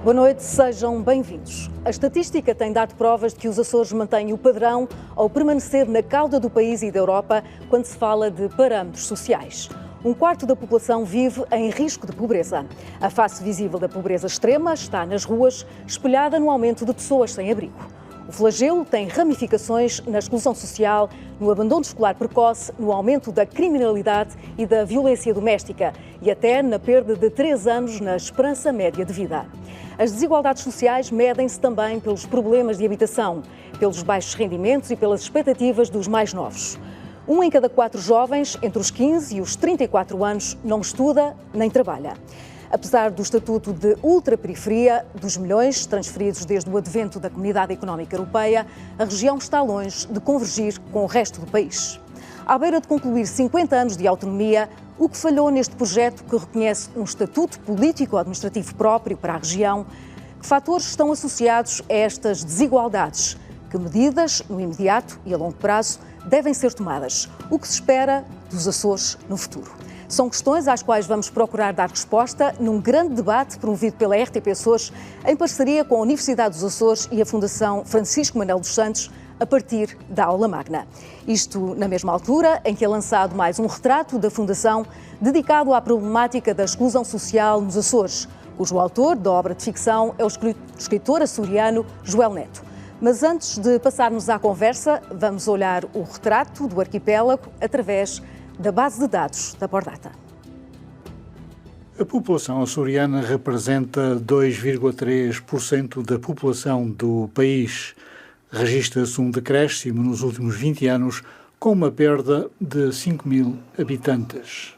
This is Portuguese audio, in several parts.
Boa noite, sejam bem-vindos. A estatística tem dado provas de que os Açores mantêm o padrão ao permanecer na cauda do país e da Europa quando se fala de parâmetros sociais. Um quarto da população vive em risco de pobreza. A face visível da pobreza extrema está nas ruas, espelhada no aumento de pessoas sem abrigo. O flagelo tem ramificações na exclusão social, no abandono escolar precoce, no aumento da criminalidade e da violência doméstica e até na perda de 3 anos na esperança média de vida. As desigualdades sociais medem-se também pelos problemas de habitação, pelos baixos rendimentos e pelas expectativas dos mais novos. 1 em cada 4 jovens entre os 15 e os 34 anos não estuda nem trabalha. Apesar do estatuto de ultraperiferia, dos milhões transferidos desde o advento da Comunidade Económica Europeia, a região está longe de convergir com o resto do país. À beira de concluir 50 anos de autonomia, o que falhou neste projeto que reconhece um estatuto político-administrativo próprio para a região? Que fatores estão associados a estas desigualdades? Que medidas, no imediato e a longo prazo, devem ser tomadas? O que se espera dos Açores no futuro? São questões às quais vamos procurar dar resposta num grande debate promovido pela RTP Açores, em parceria com a Universidade dos Açores e a Fundação Francisco Manuel dos Santos, a partir da aula magna. Isto na mesma altura em que é lançado mais um retrato da Fundação dedicado à problemática da exclusão social nos Açores, cujo autor da obra de ficção é o escritor açoriano Joel Neto. Mas antes de passarmos à conversa, vamos olhar o retrato do arquipélago através da base de dados da Pordata. A população açoriana representa 2,3% da população do país. Registra-se um decréscimo nos últimos 20 anos, com uma perda de 5.000 habitantes.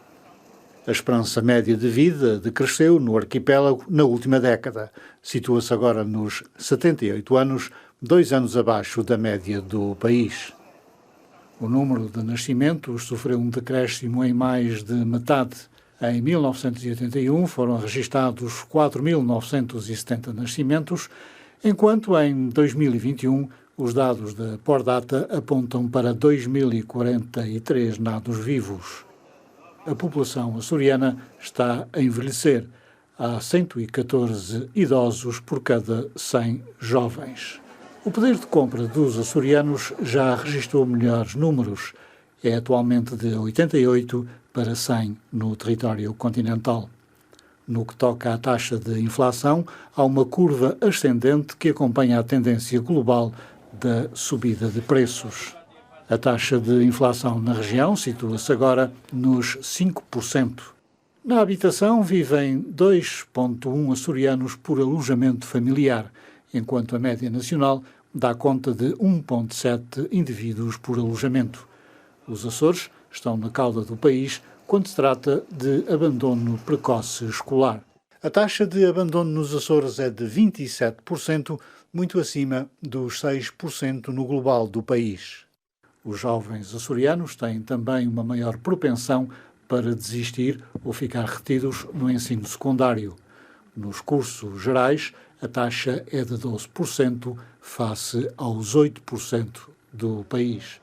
A esperança média de vida decresceu no arquipélago na última década. Situa-se agora nos 78 anos, 2 anos abaixo da média do país. O número de nascimentos sofreu um decréscimo em mais de metade. Em 1981 foram registados 4.970 nascimentos, enquanto em 2021 os dados da Pordata apontam para 2.043 nados vivos. A população açoriana está a envelhecer. Há 114 idosos por cada 100 jovens. O poder de compra dos açorianos já registrou melhores números. É atualmente de 88 para 100 no território continental. No que toca à taxa de inflação, há uma curva ascendente que acompanha a tendência global da subida de preços. A taxa de inflação na região situa-se agora nos 5%. Na habitação vivem 2,1 açorianos por alojamento familiar, enquanto a média nacional dá conta de 1,7 indivíduos por alojamento. Os Açores estão na cauda do país quando se trata de abandono precoce escolar. A taxa de abandono nos Açores é de 27%, muito acima dos 6% no global do país. Os jovens açorianos têm também uma maior propensão para desistir ou ficar retidos no ensino secundário. Nos cursos gerais, a taxa é de 12% face aos 8% do país.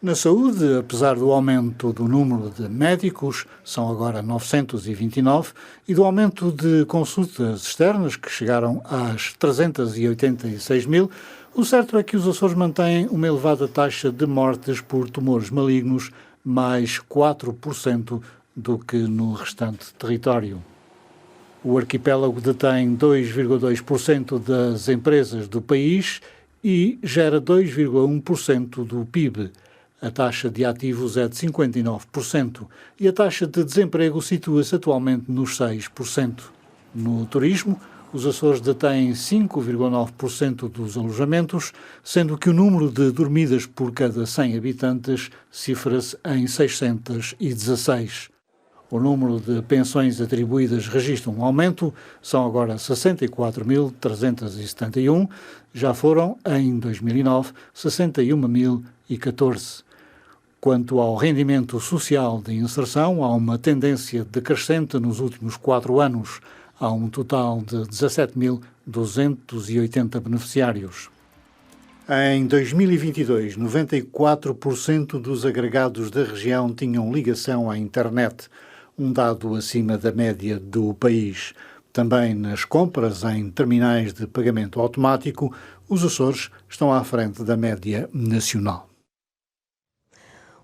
Na saúde, apesar do aumento do número de médicos, são agora 929, e do aumento de consultas externas, que chegaram às 386 mil, o certo é que os Açores mantêm uma elevada taxa de mortes por tumores malignos, mais 4% do que no restante território. O arquipélago detém 2,2% das empresas do país e gera 2,1% do PIB. A taxa de ativos é de 59% e a taxa de desemprego situa-se atualmente nos 6%. No turismo, os Açores detêm 5,9% dos alojamentos, sendo que o número de dormidas por cada 100 habitantes cifra-se em 616. O número de pensões atribuídas registra um aumento, são agora 64.371, já foram, em 2009, 61.014. Quanto ao rendimento social de inserção, há uma tendência decrescente nos últimos 4 anos. Há um total de 17.280 beneficiários. Em 2022, 94% dos agregados da região tinham ligação à internet, um dado acima da média do país. Também nas compras em terminais de pagamento automático, os Açores estão à frente da média nacional.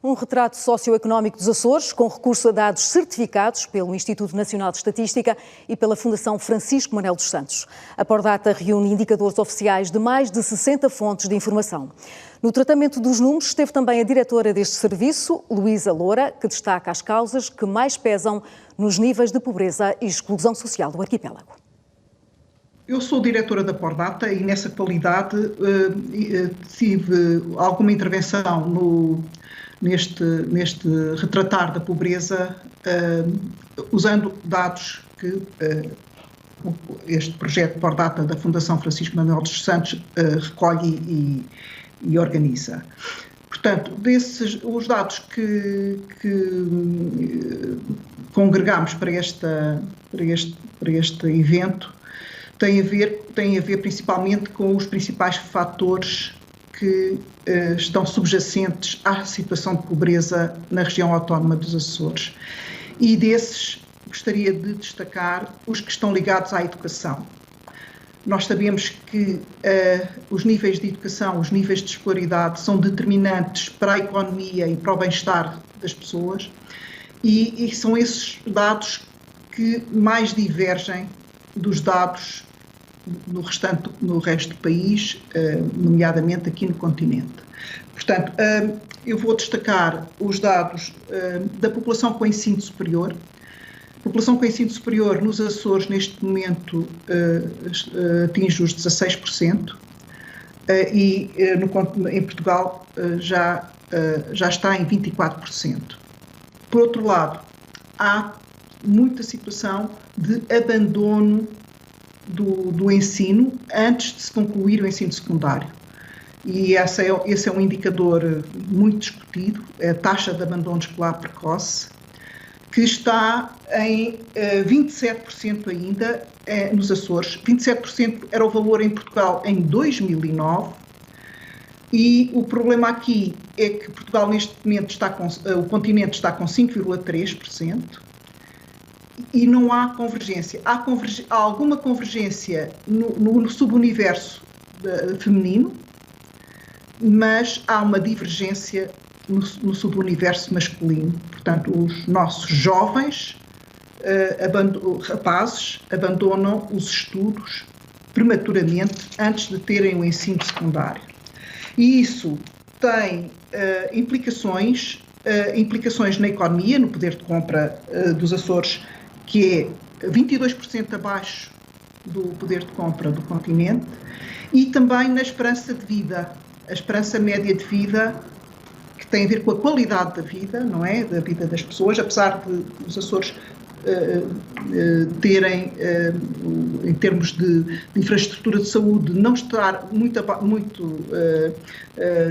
Um retrato socioeconómico dos Açores, com recurso a dados certificados pelo Instituto Nacional de Estatística e pela Fundação Francisco Manuel dos Santos. A Pordata reúne indicadores oficiais de mais de 60 fontes de informação. No tratamento dos números esteve também a diretora deste serviço, Luísa Loura, que destaca as causas que mais pesam nos níveis de pobreza e exclusão social do arquipélago. Eu sou diretora da Pordata e nessa qualidade tive alguma intervenção neste retratar da pobreza, usando dados que este projeto Pordata da Fundação Francisco Manuel dos Santos recolhe e organiza. Portanto, os dados que congregamos para este evento têm a ver principalmente com os principais fatores que estão subjacentes à situação de pobreza na região autónoma dos Açores. E desses gostaria de destacar os que estão ligados à educação. Nós sabemos que os níveis de educação, os níveis de escolaridade são determinantes para a economia e para o bem-estar das pessoas e são esses dados que mais divergem dos dados no resto do país, nomeadamente aqui no continente. Portanto, eu vou destacar os dados da população com ensino superior. A população com ensino superior nos Açores, neste momento, atinge os 16% e em Portugal já está em 24%. Por outro lado, há muita situação de abandono do ensino antes de se concluir o ensino secundário. E esse é um indicador muito discutido, a taxa de abandono escolar precoce, que está em 27% ainda nos Açores. 27% era o valor em Portugal em 2009 e o problema aqui é que Portugal neste momento o continente está com 5,3%. E não há convergência. Há alguma convergência no subuniverso feminino, mas há uma divergência no subuniverso masculino. Portanto, os nossos jovens rapazes abandonam os estudos prematuramente antes de terem o ensino secundário. E isso tem implicações na economia, no poder de compra dos Açores, que é 22% abaixo do poder de compra do continente, e também na esperança de vida, a esperança média de vida, que tem a ver com a qualidade da vida, não é? Da vida das pessoas, apesar de os Açores terem, em termos de infraestrutura de saúde, não estar muito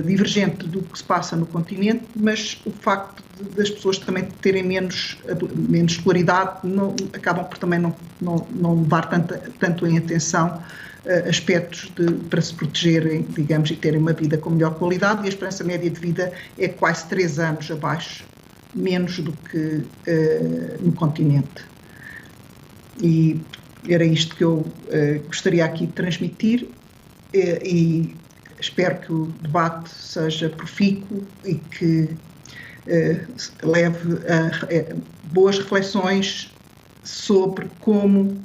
divergente do que se passa no continente, mas o facto das pessoas também terem menos escolaridade acabam por também não levar tanto em atenção aspectos para se protegerem, digamos, e terem uma vida com melhor qualidade, e a esperança média de vida é quase 3 anos abaixo, menos do que no continente. E era isto que eu gostaria aqui de transmitir e espero que o debate seja profícuo e que leve a boas reflexões sobre como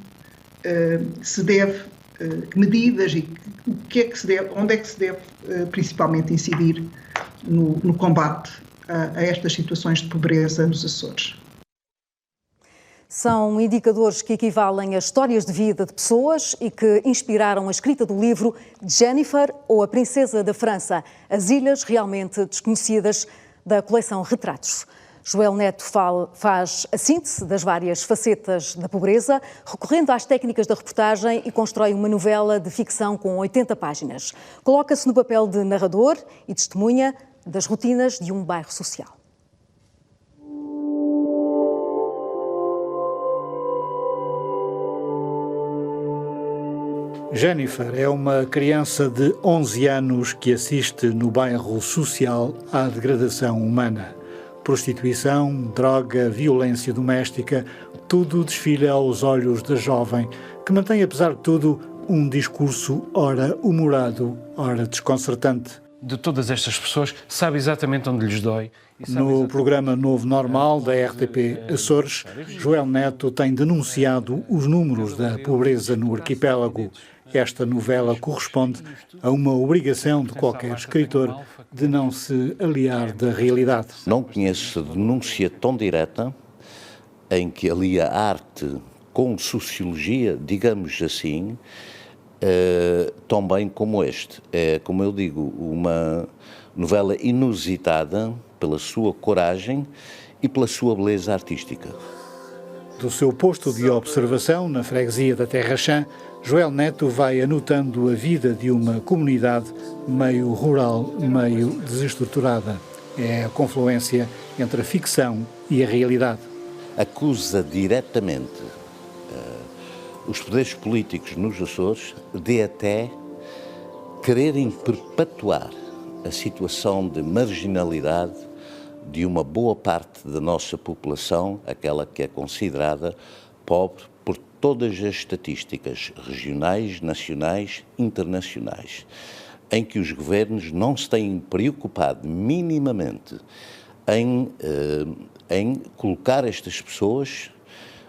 se deve, que medidas e o que é que se deve, onde é que se deve principalmente incidir no combate a estas situações de pobreza nos Açores. São indicadores que equivalem a histórias de vida de pessoas e que inspiraram a escrita do livro Jennifer ou a Princesa da França, as ilhas realmente desconhecidas, da coleção Retratos. Joel Neto faz a síntese das várias facetas da pobreza, recorrendo às técnicas da reportagem, e constrói uma novela de ficção com 80 páginas. Coloca-se no papel de narrador e testemunha das rotinas de um bairro social. Jennifer é uma criança de 11 anos que assiste no bairro social à degradação humana. Prostituição, droga, violência doméstica, tudo desfila aos olhos da jovem, que mantém, apesar de tudo, um discurso ora humorado, ora desconcertante. De todas estas pessoas, sabe exatamente onde lhes dói. No programa Novo Normal da RTP Açores, Joel Neto tem denunciado os números da pobreza no arquipélago. Esta novela corresponde a uma obrigação de qualquer escritor de não se aliar da realidade. Não conheço denúncia tão direta em que alia arte com sociologia, digamos assim, tão bem como este. É, como eu digo, uma novela inusitada pela sua coragem e pela sua beleza artística. Do seu posto de observação na freguesia da Terra Chã, Joel Neto vai anotando a vida de uma comunidade meio rural, meio desestruturada. É a confluência entre a ficção e a realidade. Acusa diretamente os poderes políticos nos Açores de até quererem perpetuar a situação de marginalidade de uma boa parte da nossa população, aquela que é considerada pobre por todas as estatísticas regionais, nacionais, internacionais, em que os governos não se têm preocupado minimamente em colocar estas pessoas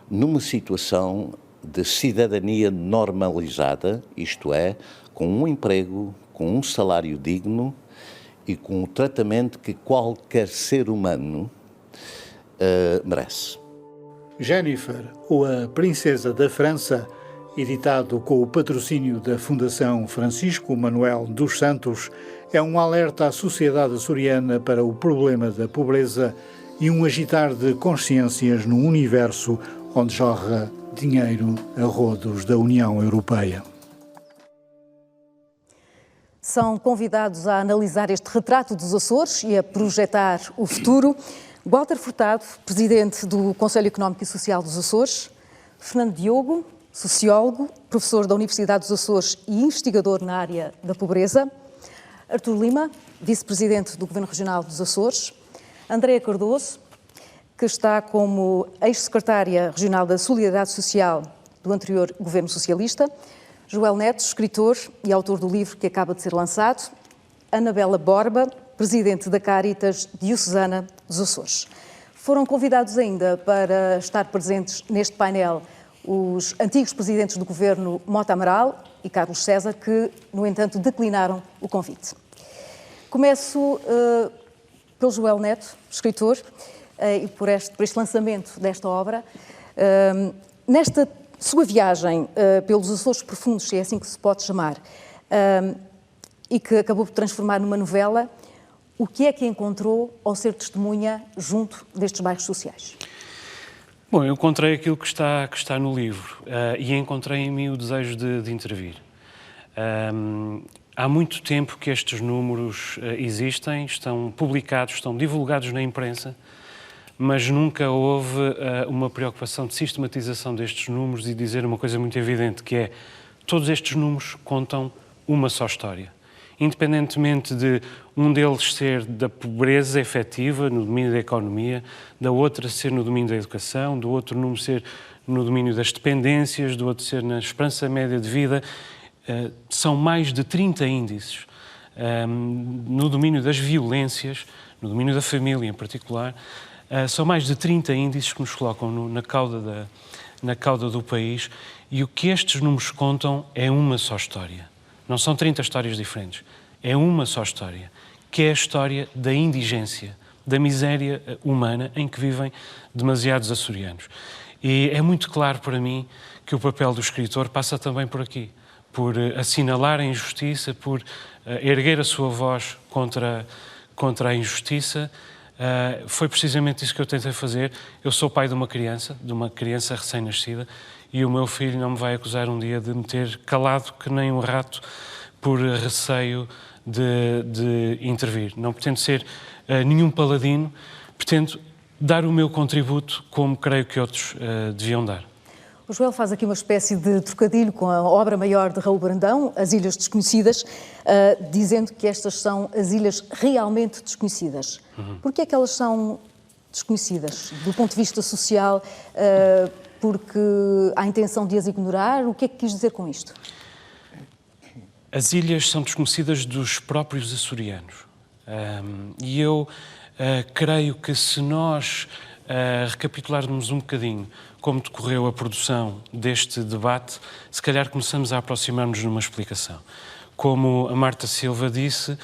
numa situação de cidadania normalizada, isto é, com um emprego, com um salário digno e com o tratamento que qualquer ser humano merece. Jennifer, ou a Princesa da França, editado com o patrocínio da Fundação Francisco Manuel dos Santos, é um alerta à sociedade açoriana para o problema da pobreza e um agitar de consciências num universo onde jorra dinheiro a rodos da União Europeia. São convidados a analisar este retrato dos Açores e a projetar o futuro Walter Furtado, presidente do Conselho Económico e Social dos Açores, Fernando Diogo, sociólogo, professor da Universidade dos Açores e investigador na área da pobreza, Artur Lima, vice-presidente do Governo Regional dos Açores, Andréa Cardoso, que está como ex-secretária regional da Solidariedade Social do anterior Governo Socialista, Joel Neto, escritor e autor do livro que acaba de ser lançado, Anabela Borba, presidente da Caritas Diocesana dos Açores. Foram convidados ainda para estar presentes neste painel os antigos presidentes do Governo Mota Amaral e Carlos César, que, no entanto, declinaram o convite. Começo pelo Joel Neto, escritor, e por este lançamento desta obra. Nesta sua viagem pelos Açores Profundos, se é assim que se pode chamar, e que acabou por transformar numa novela, o que é que encontrou ao ser testemunha junto destes bairros sociais? Bom, eu encontrei aquilo que está no livro e encontrei em mim o desejo de intervir. Há muito tempo que estes números existem, estão publicados, estão divulgados na imprensa, mas nunca houve uma preocupação de sistematização destes números e dizer uma coisa muito evidente, que é todos estes números contam uma só história. Independentemente de um deles ser da pobreza efetiva, no domínio da economia, da outra ser no domínio da educação, do outro número ser no domínio das dependências, do outro ser na esperança média de vida, são mais de 30 índices no domínio das violências, no domínio da família em particular. São mais de 30 índices que nos colocam na cauda do país, e o que estes números contam é uma só história. Não são 30 histórias diferentes. É uma só história, que é a história da indigência, da miséria humana em que vivem demasiados açorianos. E é muito claro para mim que o papel do escritor passa também por aqui, por assinalar a injustiça, por erguer a sua voz contra a injustiça. Foi precisamente isso que eu tentei fazer. Eu sou pai de uma criança recém-nascida, e o meu filho não me vai acusar um dia de me ter calado que nem um rato por receio de intervir. Não pretendo ser nenhum paladino, pretendo dar o meu contributo como creio que outros deviam dar. O Joel faz aqui uma espécie de trocadilho com a obra maior de Raul Brandão, As Ilhas Desconhecidas, dizendo que estas são as ilhas realmente desconhecidas. Por que é que elas são desconhecidas? Do ponto de vista social, porque há intenção de as ignorar? O que é que quis dizer com isto? As ilhas são desconhecidas dos próprios açorianos. E eu creio que se nós recapitularmos um bocadinho como decorreu a produção deste debate, se calhar começamos a aproximar-nos de uma explicação. Como a Marta Silva disse,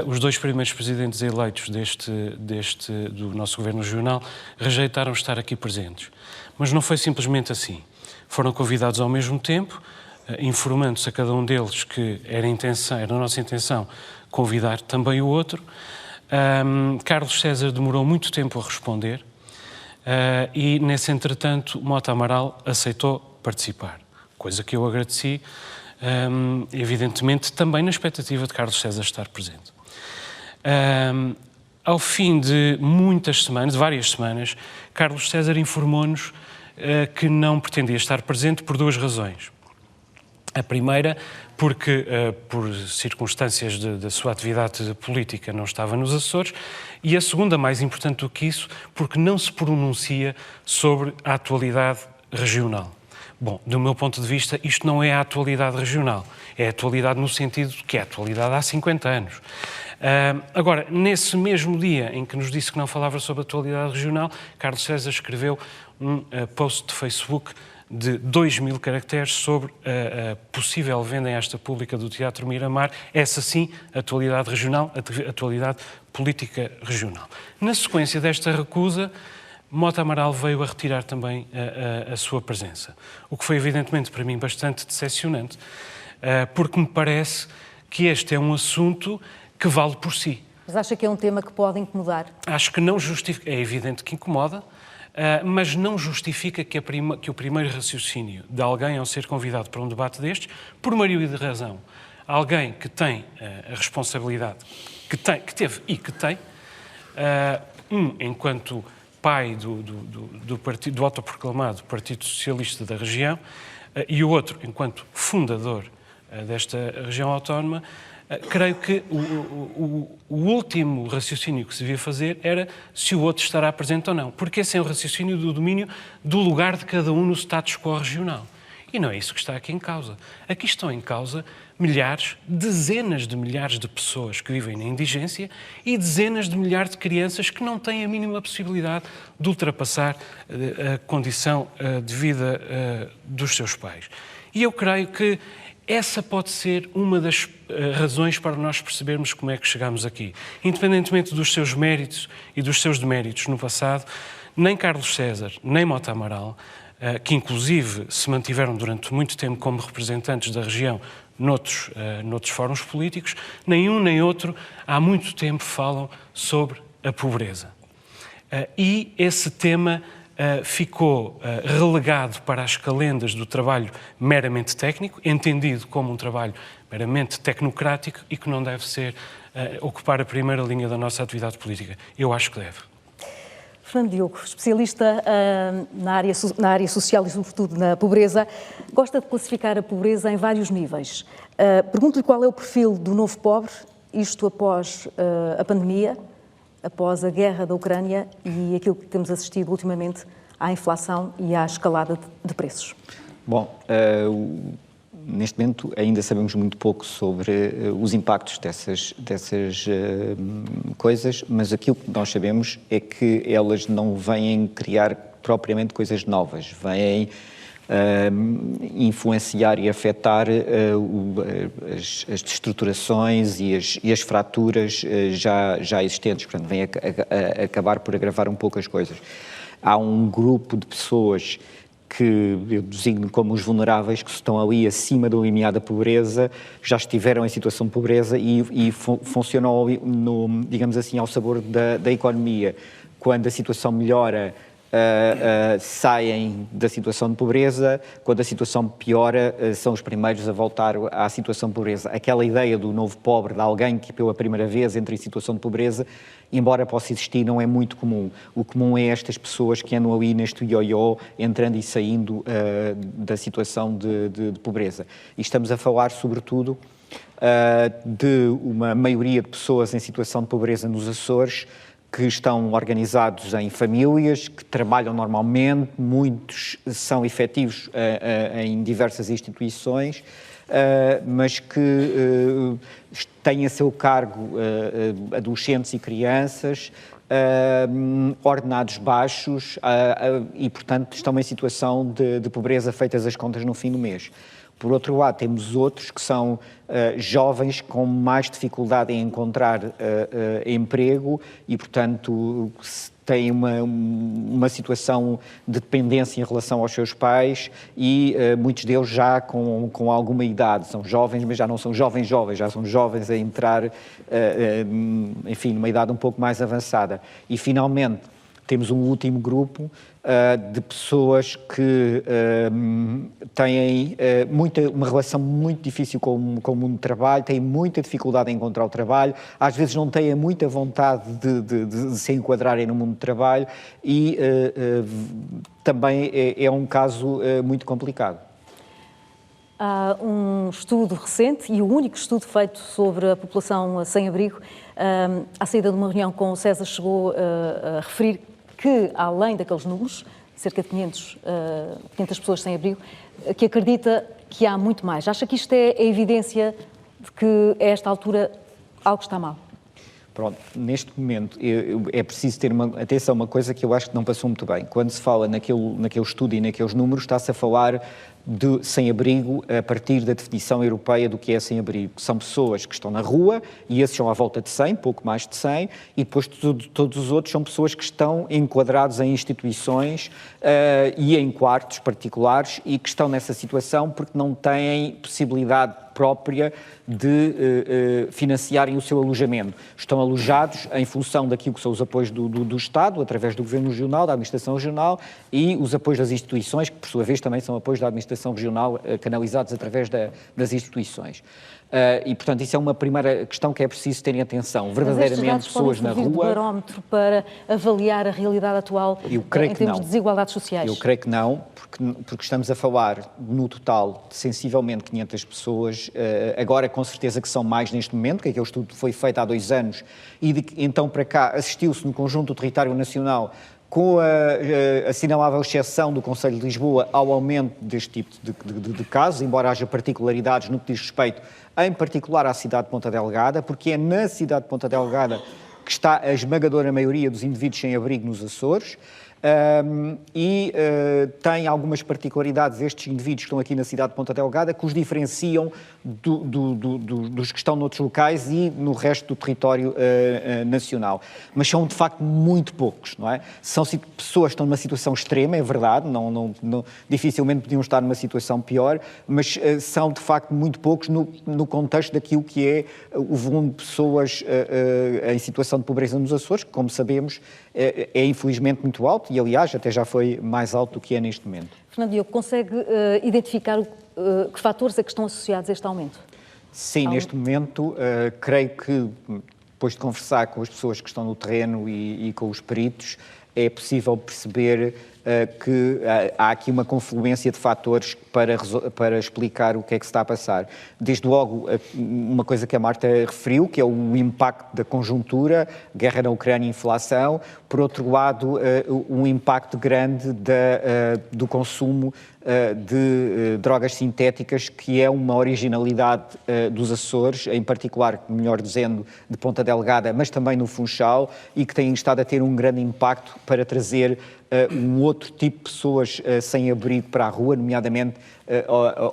os 2 primeiros presidentes eleitos do nosso Governo Regional rejeitaram estar aqui presentes. Mas não foi simplesmente assim. Foram convidados ao mesmo tempo, informando-se a cada um deles que era a nossa intenção convidar também o outro. Carlos César demorou muito tempo a responder e, nesse entretanto, Mota Amaral aceitou participar, coisa que eu agradeci, evidentemente, também na expectativa de Carlos César estar presente. Ao fim de várias semanas, Carlos César informou-nos que não pretendia estar presente por 2 razões. A primeira, porque por circunstâncias da sua atividade política não estava nos Açores, e a segunda, mais importante do que isso, porque não se pronuncia sobre a atualidade regional. Bom, do meu ponto de vista, isto não é a atualidade regional, é a atualidade no sentido que é a atualidade há 50 anos. Agora, nesse mesmo dia em que nos disse que não falava sobre a atualidade regional, Carlos César escreveu um post de Facebook de 2.000 caracteres sobre a possível venda em esta pública do Teatro Miramar, essa sim, atualidade regional, atualidade política regional. Na sequência desta recusa, Mota Amaral veio a retirar também a sua presença, o que foi evidentemente para mim bastante decepcionante, porque me parece que este é um assunto que vale por si. Mas acha que é um tema que pode incomodar? Acho que não justifica, é evidente que incomoda, mas não justifica que o primeiro raciocínio de alguém ao ser convidado para um debate destes, por maioria de razão, alguém que tem a responsabilidade, que teve e que tem, enquanto pai do autoproclamado Partido Socialista da região, e o outro enquanto fundador desta região autónoma, creio que o último raciocínio que se devia fazer era se o outro estará presente ou não, porque esse é o raciocínio do domínio do lugar de cada um no status quo regional. E não é isso que está aqui em causa. Aqui estão em causa milhares, dezenas de milhares de pessoas que vivem na indigência e dezenas de milhares de crianças que não têm a mínima possibilidade de ultrapassar a condição de vida dos seus pais. E eu creio que essa pode ser uma das razões para nós percebermos como é que chegamos aqui. Independentemente dos seus méritos e dos seus deméritos no passado, nem Carlos César, nem Mota Amaral, que inclusive se mantiveram durante muito tempo como representantes da região noutros fóruns políticos, nem um nem outro há muito tempo falam sobre a pobreza. E esse tema ficou relegado para as calendas do trabalho meramente técnico, entendido como um trabalho meramente tecnocrático e que não deve ocupar a primeira linha da nossa atividade política. Eu acho que deve. Fernando Diogo, especialista na área social e sobretudo na pobreza, gosta de classificar a pobreza em vários níveis. Pergunto-lhe qual é o perfil do novo pobre, isto após a pandemia, após a guerra da Ucrânia e aquilo que temos assistido ultimamente à inflação e à escalada de preços. Bom, neste momento ainda sabemos muito pouco sobre os impactos dessas coisas, mas aquilo que nós sabemos é que elas não vêm criar propriamente coisas novas, vêm influenciar e afetar as destruturações e as fraturas já existentes, portanto, vem a acabar por agravar um pouco as coisas. Há um grupo de pessoas que eu designo como os vulneráveis, que estão ali acima do limiar da pobreza, já estiveram em situação de pobreza e funcionam, digamos assim, ao sabor da economia. Quando a situação melhora, saem da situação de pobreza, quando a situação piora, são os primeiros a voltar à situação de pobreza. Aquela ideia do novo pobre, de alguém que pela primeira vez entra em situação de pobreza, embora possa existir, não é muito comum. O comum é estas pessoas que andam ali neste ioiô, entrando e saindo da situação de pobreza. E estamos a falar, sobretudo, de uma maioria de pessoas em situação de pobreza nos Açores, que estão organizados em famílias, que trabalham normalmente, muitos são efetivos em diversas instituições, mas que têm a seu cargo adolescentes e crianças, ordenados baixos e, portanto, estão em situação de pobreza feitas as contas no fim do mês. Por outro lado, temos outros que são jovens com mais dificuldade em encontrar emprego e, portanto, têm uma situação de dependência em relação aos seus pais e muitos deles já com alguma idade. São jovens, mas já não são jovens, já são jovens a entrar, enfim, numa idade um pouco mais avançada. E, finalmente, temos um último grupo de pessoas que têm uma relação muito difícil com o mundo do trabalho, têm muita dificuldade em encontrar o trabalho, às vezes não têm muita vontade de se enquadrarem no mundo do trabalho e também é um caso muito complicado. Há um estudo recente e o único estudo feito sobre a população sem abrigo. À saída de uma reunião com o César chegou a referir que, além daqueles números, cerca de 500 pessoas sem abrigo, que acredita que há muito mais. Acha que isto é a evidência de que, a esta altura, algo está mal? Pronto, neste momento é preciso ter atenção a uma coisa que eu acho que não passou muito bem. Quando se fala naquele estudo e naqueles números, está-se a falar de sem-abrigo a partir da definição europeia do que é sem-abrigo. São pessoas que estão na rua, e esses são à volta de 100, pouco mais de 100, e depois todos os outros são pessoas que estão enquadrados em instituições e em quartos particulares e que estão nessa situação porque não têm possibilidade própria de financiarem o seu alojamento. Estão alojados em função daquilo que são os apoios do Estado, através do Governo Regional, da Administração Regional, e os apoios das instituições, que por sua vez também são apoios da Administração Regional, canalizados através das instituições. E, portanto, isso é uma primeira questão que é preciso terem atenção. Verdadeiramente, pessoas na rua... Mas estes dados podem servir de barómetro para avaliar a realidade atual em termos de desigualdades sociais? Eu creio que não, porque estamos a falar, no total, de sensivelmente 500 pessoas. Agora, com certeza que são mais neste momento, que aquele estudo foi feito há 2 anos, e então para cá assistiu-se no conjunto do território nacional, com a assinalável exceção do Conselho de Lisboa ao aumento deste tipo de casos, embora haja particularidades no que diz respeito, em particular à cidade de Ponta Delgada, porque é na cidade de Ponta Delgada que está a esmagadora maioria dos indivíduos sem abrigo nos Açores, tem algumas particularidades estes indivíduos que estão aqui na cidade de Ponta Delgada que os diferenciam dos que estão noutros locais e no resto do território nacional. Mas são, de facto, muito poucos, não é? São pessoas que estão numa situação extrema, é verdade, dificilmente podiam estar numa situação pior, mas são, de facto, muito poucos no contexto daquilo que é o volume de pessoas em situação de pobreza nos Açores, que, como sabemos, é infelizmente muito alto e, aliás, até já foi mais alto do que é neste momento. Fernando Diogo, consegue identificar que fatores é que estão associados a este aumento? Sim, neste momento, creio que, depois de conversar com as pessoas que estão no terreno e com os peritos, é possível perceber que há aqui uma confluência de fatores para explicar o que é que se está a passar. Desde logo, uma coisa que a Marta referiu, que é o impacto da conjuntura, guerra na Ucrânia e inflação. Por outro lado, um impacto grande do consumo de drogas sintéticas, que é uma originalidade dos Açores, em particular, melhor dizendo, de Ponta Delgada, mas também no Funchal, e que têm estado a ter um grande impacto para trazer um outro tipo de pessoas sem abrigo para a rua, nomeadamente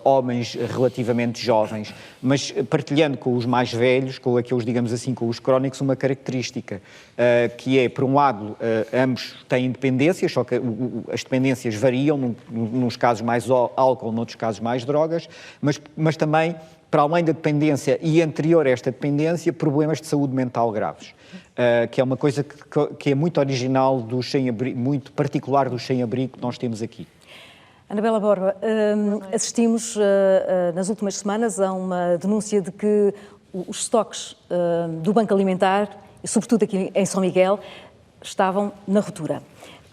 homens relativamente jovens, mas partilhando com os mais velhos, com aqueles, digamos assim, com os crónicos, uma característica que é, por um lado, ambos têm dependências, só que as dependências variam, nos casos mais álcool, noutros casos mais drogas, mas também, para além da dependência e anterior a esta dependência, problemas de saúde mental graves, que é uma coisa que é muito original dos sem-abrigo, muito particular dos sem-abrigo que nós temos aqui. Anabela Borba, assistimos nas últimas semanas a uma denúncia de que os estoques do Banco Alimentar, e sobretudo aqui em São Miguel, estavam na ruptura.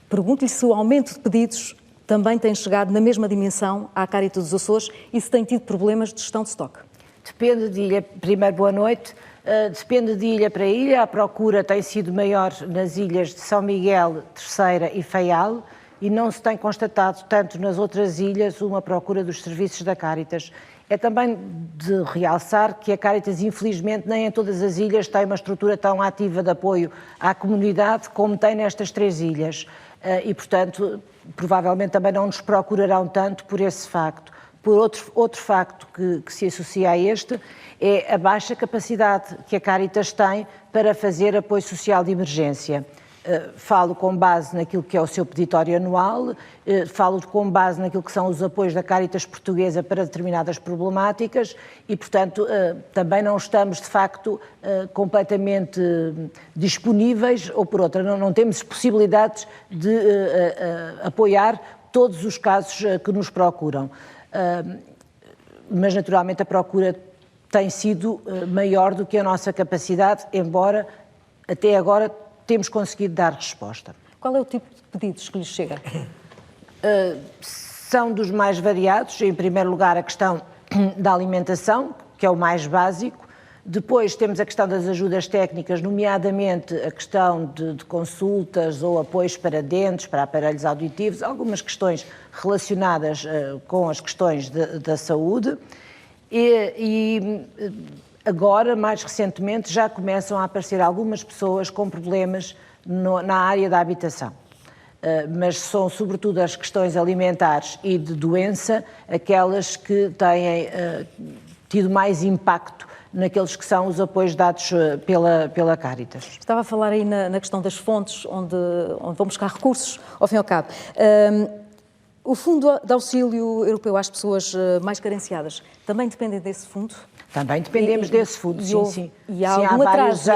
Pergunto-lhe se o aumento de pedidos também tem chegado na mesma dimensão à Cáritas dos Açores e se tem tido problemas de gestão de estoque. Depende, diga primeiro boa noite, Depende de ilha para ilha, a procura tem sido maior nas ilhas de São Miguel, Terceira e Faial, e não se tem constatado tanto nas outras ilhas uma procura dos serviços da Cáritas. É também de realçar que a Cáritas, infelizmente, nem em todas as ilhas tem uma estrutura tão ativa de apoio à comunidade como tem nestas 3 ilhas. E, portanto, provavelmente também não nos procurarão tanto por esse facto. Por outro facto que se associa a este é a baixa capacidade que a Cáritas tem para fazer apoio social de emergência. Falo com base naquilo que é o seu peditório anual, falo com base naquilo que são os apoios da Cáritas Portuguesa para determinadas problemáticas e, portanto, também não estamos, de facto, completamente disponíveis, ou por outra, não temos possibilidades de apoiar todos os casos que nos procuram. Mas, naturalmente, a procura tem sido maior do que a nossa capacidade, embora, até agora, temos conseguido dar resposta. Qual é o tipo de pedidos que lhes chega? São dos mais variados. Em primeiro lugar, a questão da alimentação, que é o mais básico. Depois temos a questão das ajudas técnicas, nomeadamente a questão de consultas ou apoios para dentes, para aparelhos auditivos, algumas questões relacionadas com as questões da saúde. E agora, mais recentemente, já começam a aparecer algumas pessoas com problemas na área da habitação. Mas são sobretudo as questões alimentares e de doença aquelas que têm tido mais impacto naqueles que são os apoios dados pela Cáritas. Estava a falar aí na questão das fontes, onde vão buscar recursos, ao fim e ao cabo. O Fundo de Auxílio Europeu às pessoas mais carenciadas também depende desse fundo? Também dependemos desse fundo, sim. E há algum atraso?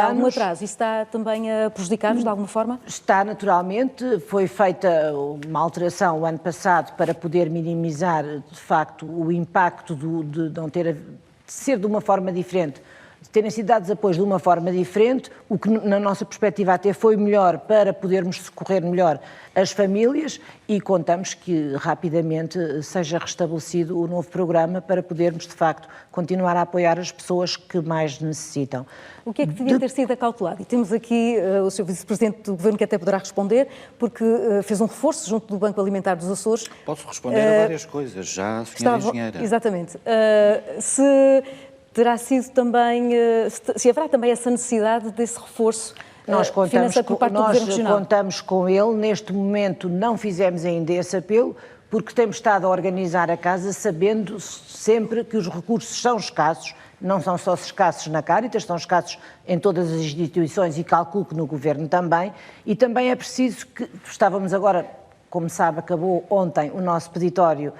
Isso está também a prejudicar-nos de alguma forma? Está, naturalmente. Foi feita uma alteração o ano passado para poder minimizar, de facto, o impacto de não ter, de ser de uma forma diferente, de terem sido dados apoios de uma forma diferente, o que na nossa perspectiva até foi melhor para podermos socorrer melhor as famílias e contamos que rapidamente seja restabelecido o novo programa para podermos de facto continuar a apoiar as pessoas que mais necessitam. O que é que devia ter sido acautelado? E temos aqui o Sr. Vice-Presidente do Governo que até poderá responder, porque fez um reforço junto do Banco Alimentar dos Açores. Posso responder a várias coisas, já, Sra. Engenheira. Exatamente. Se terá sido também, se haverá também essa necessidade desse reforço financeiro por parte do Governo Regional? Nós contamos com ele. Neste momento não fizemos ainda esse apelo, porque temos estado a organizar a casa sabendo sempre que os recursos são escassos, não são só escassos na Cáritas, são escassos em todas as instituições e calculo que no Governo também, e também é preciso que, estávamos agora, como sabe, acabou ontem o nosso peditório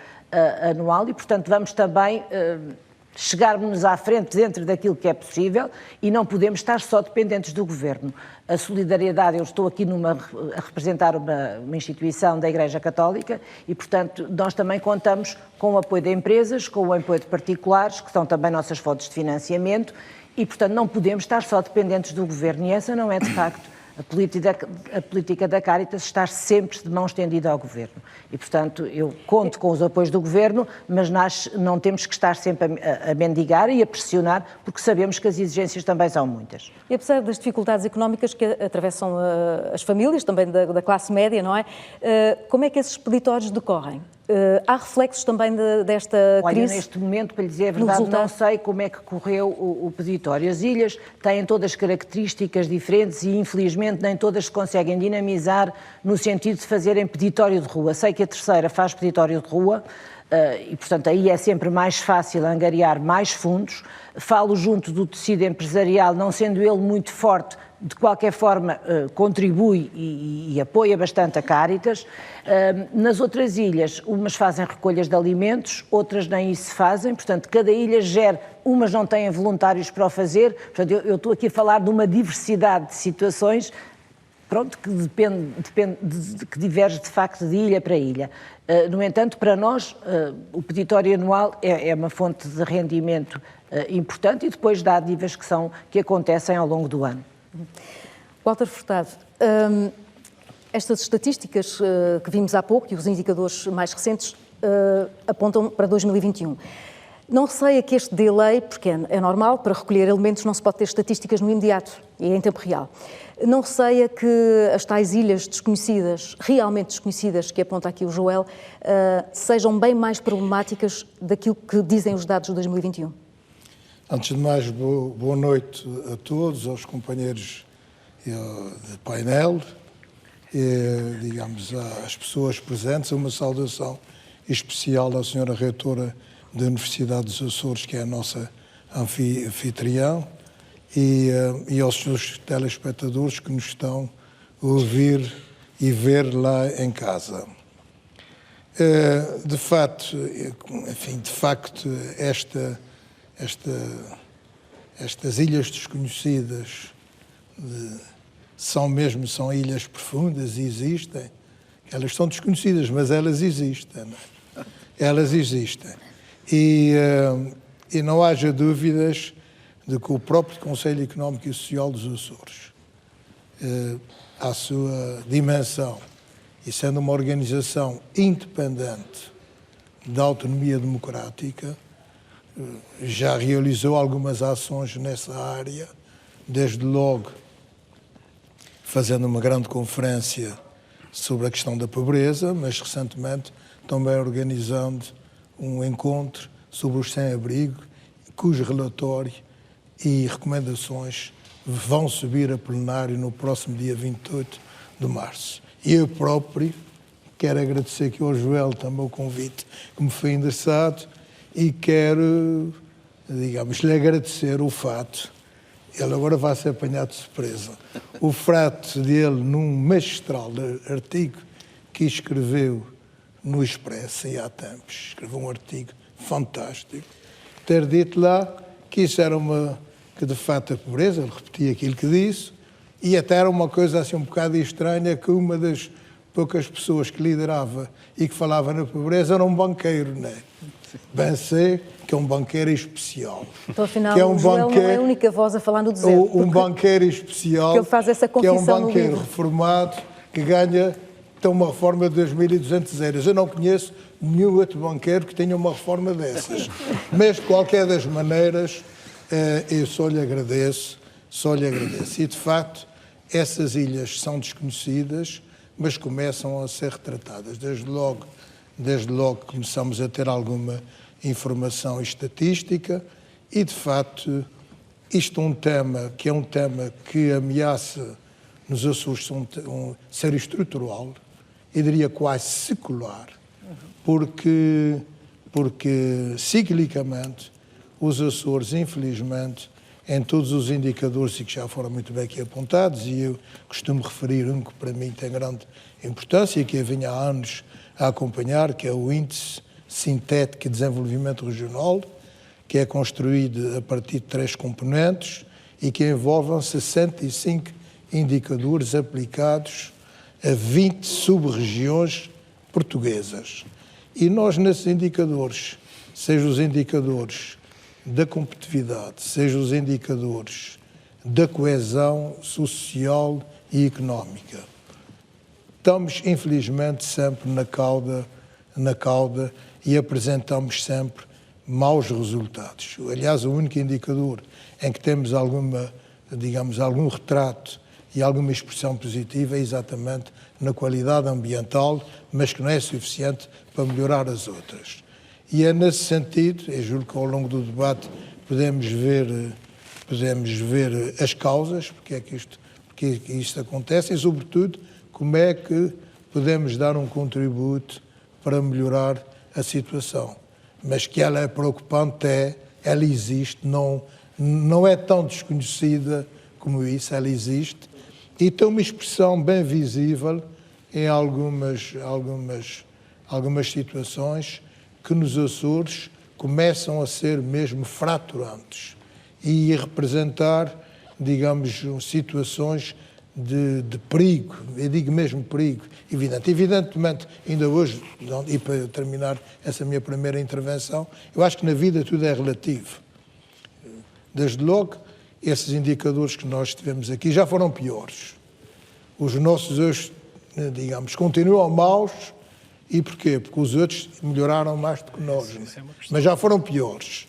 anual e, portanto, vamos também chegarmos à frente dentro daquilo que é possível e não podemos estar só dependentes do Governo. A solidariedade, eu estou aqui a representar uma instituição da Igreja Católica e, portanto, nós também contamos com o apoio de empresas, com o apoio de particulares, que são também nossas fontes de financiamento e, portanto, não podemos estar só dependentes do Governo e essa não é, de facto, a política da Cáritas estar sempre de mão estendida ao Governo. E, portanto, eu conto com os apoios do Governo, mas nós não temos que estar sempre a mendigar e a pressionar, porque sabemos que as exigências também são muitas. E apesar das dificuldades económicas que atravessam as famílias, também da classe média, não é? Como é que esses peditórios decorrem? Há reflexos também desta crise? Olha, neste momento, para lhe dizer a verdade, não sei como é que correu o peditório. As ilhas têm todas características diferentes e, infelizmente, nem todas se conseguem dinamizar no sentido de fazerem peditório de rua. Sei que a Terceira faz peditório de rua e, portanto, aí é sempre mais fácil angariar mais fundos. Falo junto do tecido empresarial, não sendo ele muito forte, de qualquer forma contribui e apoia bastante a Cáritas. Nas outras ilhas, umas fazem recolhas de alimentos, outras nem isso fazem, portanto, cada ilha gera, umas não têm voluntários para o fazer, portanto, eu estou aqui a falar de uma diversidade de situações, pronto, que que diverge de facto de ilha para ilha. No entanto, para nós, o peditório anual é uma fonte de rendimento importante e depois dádivas que acontecem ao longo do ano. Walter Furtado, estas estatísticas que vimos há pouco e os indicadores mais recentes apontam para 2021. Não receia que este delay, porque é normal, para recolher elementos não se pode ter estatísticas no imediato e em tempo real. Não receia que as tais ilhas desconhecidas, realmente desconhecidas, que aponta aqui o Joel, sejam bem mais problemáticas daquilo que dizem os dados de 2021? Antes de mais, boa noite a todos, aos companheiros de painel, e, digamos, às pessoas presentes, uma saudação especial à senhora reitora da Universidade dos Açores, que é a nossa anfitriã, e aos seus telespectadores que nos estão a ouvir e ver lá em casa. De facto, estas ilhas desconhecidas são ilhas profundas e existem. Elas são desconhecidas, mas elas existem. Não é? Elas existem. E não haja dúvidas de que o próprio Conselho Económico e Social dos Açores, à sua dimensão, e sendo uma organização independente da autonomia democrática, já realizou algumas ações nessa área, desde logo fazendo uma grande conferência sobre a questão da pobreza, mas recentemente também organizando um encontro sobre os sem-abrigo, cujo relatório e recomendações vão subir a plenário no próximo dia 28 de março. E eu próprio quero agradecer aqui ao Joel também o convite que me foi endereçado e quero, digamos, lhe agradecer o fato, ele agora vai ser apanhado de surpresa, o fato dele, num magistral artigo que escreveu no Expresso, e há tempos, escreveu um artigo fantástico, ter dito lá que isso era que de facto a pobreza, ele repetia aquilo que disse, e até era uma coisa assim um bocado estranha, que uma das poucas pessoas que liderava e que falava na pobreza era um banqueiro, não é? Bem sei que é um banqueiro especial. Então, afinal, que é um Joel não é a única voz a falar no deserto. Um banqueiro especial, que ele faz essa que é um confissão banqueiro reformado, que tem uma reforma de 2.200 euros. Eu não conheço nenhum outro banqueiro que tenha uma reforma dessas. Mas, de qualquer das maneiras, eu só lhe agradeço. E, de facto, essas ilhas são desconhecidas, mas começam a ser retratadas. Desde logo começamos a ter alguma informação estatística e, de facto, isto é um tema que ameaça nos Açores ser estrutural, eu diria quase secular, porque ciclicamente os Açores, infelizmente, em todos os indicadores, e que já foram muito bem aqui apontados, e eu costumo referir um que para mim tem grande importância, que eu venho há anos a acompanhar, que é o Índice Sintético de Desenvolvimento Regional, que é construído a partir de 3 componentes e que envolvem 65 indicadores aplicados a 20 sub-regiões portuguesas. E nós, nesses indicadores, seja os indicadores da competitividade, seja os indicadores da coesão social e económica, estamos, infelizmente, sempre na cauda e apresentamos sempre maus resultados. Aliás, o único indicador em que temos algum retrato e alguma expressão positiva é exatamente na qualidade ambiental, mas que não é suficiente para melhorar as outras. E é nesse sentido, eu juro que ao longo do debate podemos ver as causas, porque isto acontece e, sobretudo, como é que podemos dar um contributo para melhorar a situação. Mas que ela é preocupante, ela existe, não é tão desconhecida como isso, ela existe, e tem uma expressão bem visível em algumas situações que nos Açores começam a ser mesmo fraturantes e a representar, digamos, situações de perigo, eu digo mesmo perigo, evidente. Evidentemente, ainda hoje, e para terminar essa minha primeira intervenção, eu acho que na vida tudo é relativo. Desde logo, esses indicadores que nós tivemos aqui já foram piores. Os nossos hoje, digamos, continuam maus E porquê? Porque os outros melhoraram mais do que nós, mas já foram piores.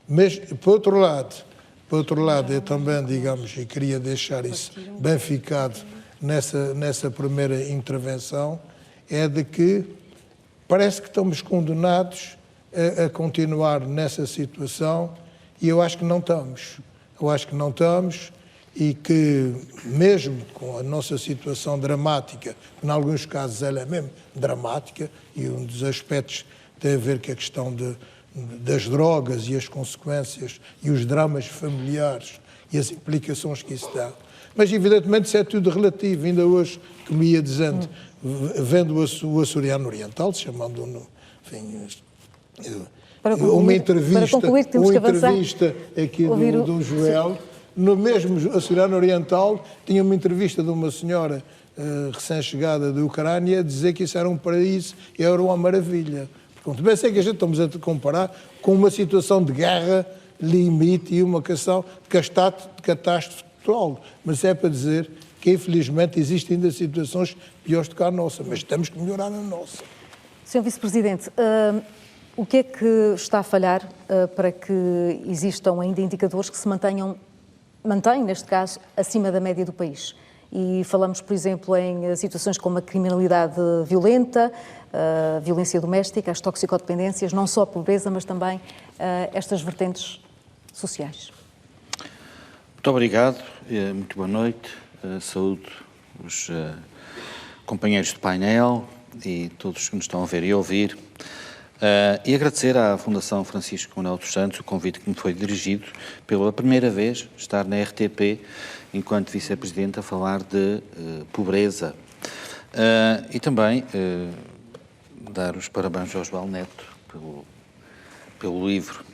Mas, por outro lado, eu também, digamos, e queria deixar isso bem ficado nessa primeira intervenção, é de que parece que estamos condenados a continuar nessa situação e eu acho que não estamos. Eu acho que não estamos e que, mesmo com a nossa situação dramática, em alguns casos ela é mesmo dramática, e um dos aspectos tem a ver com a questão das drogas e as consequências e os dramas familiares e as implicações que isso dá. Mas, evidentemente, isso é tudo relativo. Ainda hoje, que me ia dizendo, vendo o açoriano oriental, chamando-no, enfim, uma entrevista aqui do Joel, no mesmo açoriano oriental, tinha uma entrevista de uma senhora recém-chegada da Ucrânia a dizer que isso era um paraíso e era uma maravilha. Portanto, bem sei que a gente estamos a comparar com uma situação de guerra, limite e uma questão de catástrofe total. Mas é para dizer que, infelizmente, existem ainda situações piores do que a nossa, mas temos que melhorar a nossa. Sr. Vice-Presidente, o que é que está a falhar para que existam ainda indicadores que se mantêm, neste caso, acima da média do país? E falamos, por exemplo, em situações como a criminalidade violenta, a violência doméstica, as toxicodependências, não só a pobreza, mas também estas vertentes sociais. Muito obrigado, muito boa noite, saúdo os companheiros de painel e todos que nos estão a ver e ouvir. E agradecer à Fundação Francisco Manuel dos Santos o convite que me foi dirigido pela primeira vez estar na RTP enquanto Vice-Presidente a falar de pobreza. E também dar os parabéns ao João Neto pelo livro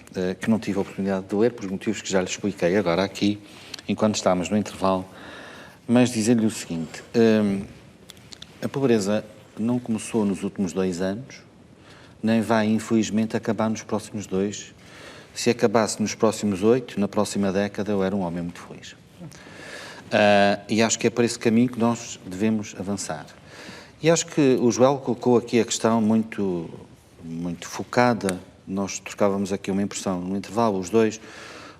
que não tive a oportunidade de ler por motivos que já lhe expliquei agora aqui, enquanto estávamos no intervalo, mas dizer-lhe o seguinte, a pobreza não começou nos últimos 2 anos, nem vai, infelizmente, acabar nos próximos 2. Se acabasse nos próximos 8, na próxima década, eu era um homem muito feliz. E acho que é por esse caminho que nós devemos avançar. E acho que o Joel colocou aqui a questão muito focada. Nós trocávamos aqui uma impressão no intervalo, os dois.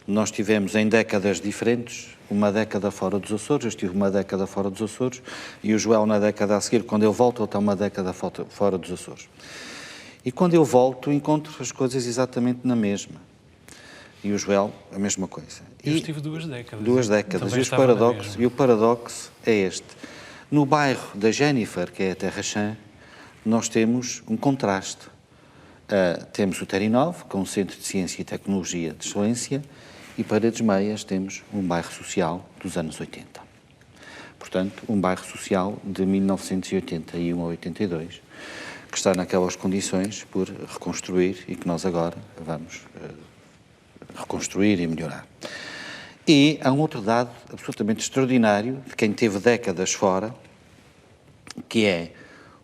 Nós tivemos em décadas diferentes, uma década fora dos Açores, eu estive uma década fora dos Açores, e o Joel na década a seguir, quando eu volto, ele está uma década fora dos Açores. E quando eu volto, encontro as coisas exatamente na mesma. E o Joel, a mesma coisa. Eu estive 2 décadas. 2 décadas. E o paradoxo é este. No bairro da Jennifer, que é a Terra Chã, nós temos um contraste. Temos o Terinov, com um centro de ciência e tecnologia de excelência, e Paredes Meias temos um bairro social dos anos 80. Portanto, um bairro social de 1981 a 82, que está naquelas condições por reconstruir e que nós agora vamos reconstruir e melhorar. E há um outro dado absolutamente extraordinário de quem teve décadas fora, que é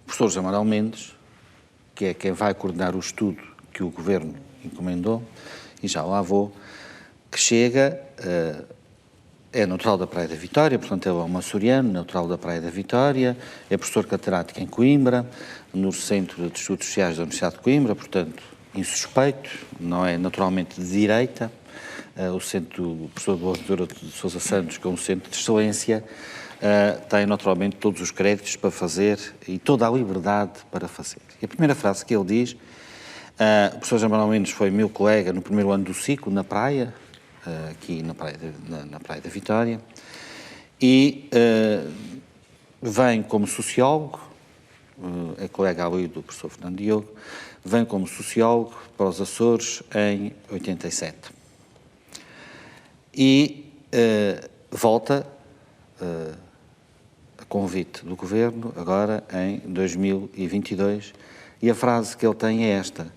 o professor José Manuel Mendes, que é quem vai coordenar o estudo que o Governo encomendou, e já lá vou, que chega, é natural da Praia da Vitória, portanto é um açoriano, natural da Praia da Vitória, é professor catedrático em Coimbra, no Centro de Estudos Sociais da Universidade de Coimbra, portanto insuspeito, não é naturalmente de direita, o Centro do professor Boaventura de Sousa Santos, que é um centro de excelência, tem naturalmente todos os créditos para fazer e toda a liberdade para fazer. E a primeira frase que ele diz, o professor José Manuel Mendes foi meu colega no primeiro ano do ciclo, na praia, aqui na Praia da Vitória, e vem como sociólogo, é colega ali do professor Fernando Diogo, vem como sociólogo para os Açores em 87. E volta a convite do Governo, agora em 2022, e a frase que ele tem é esta.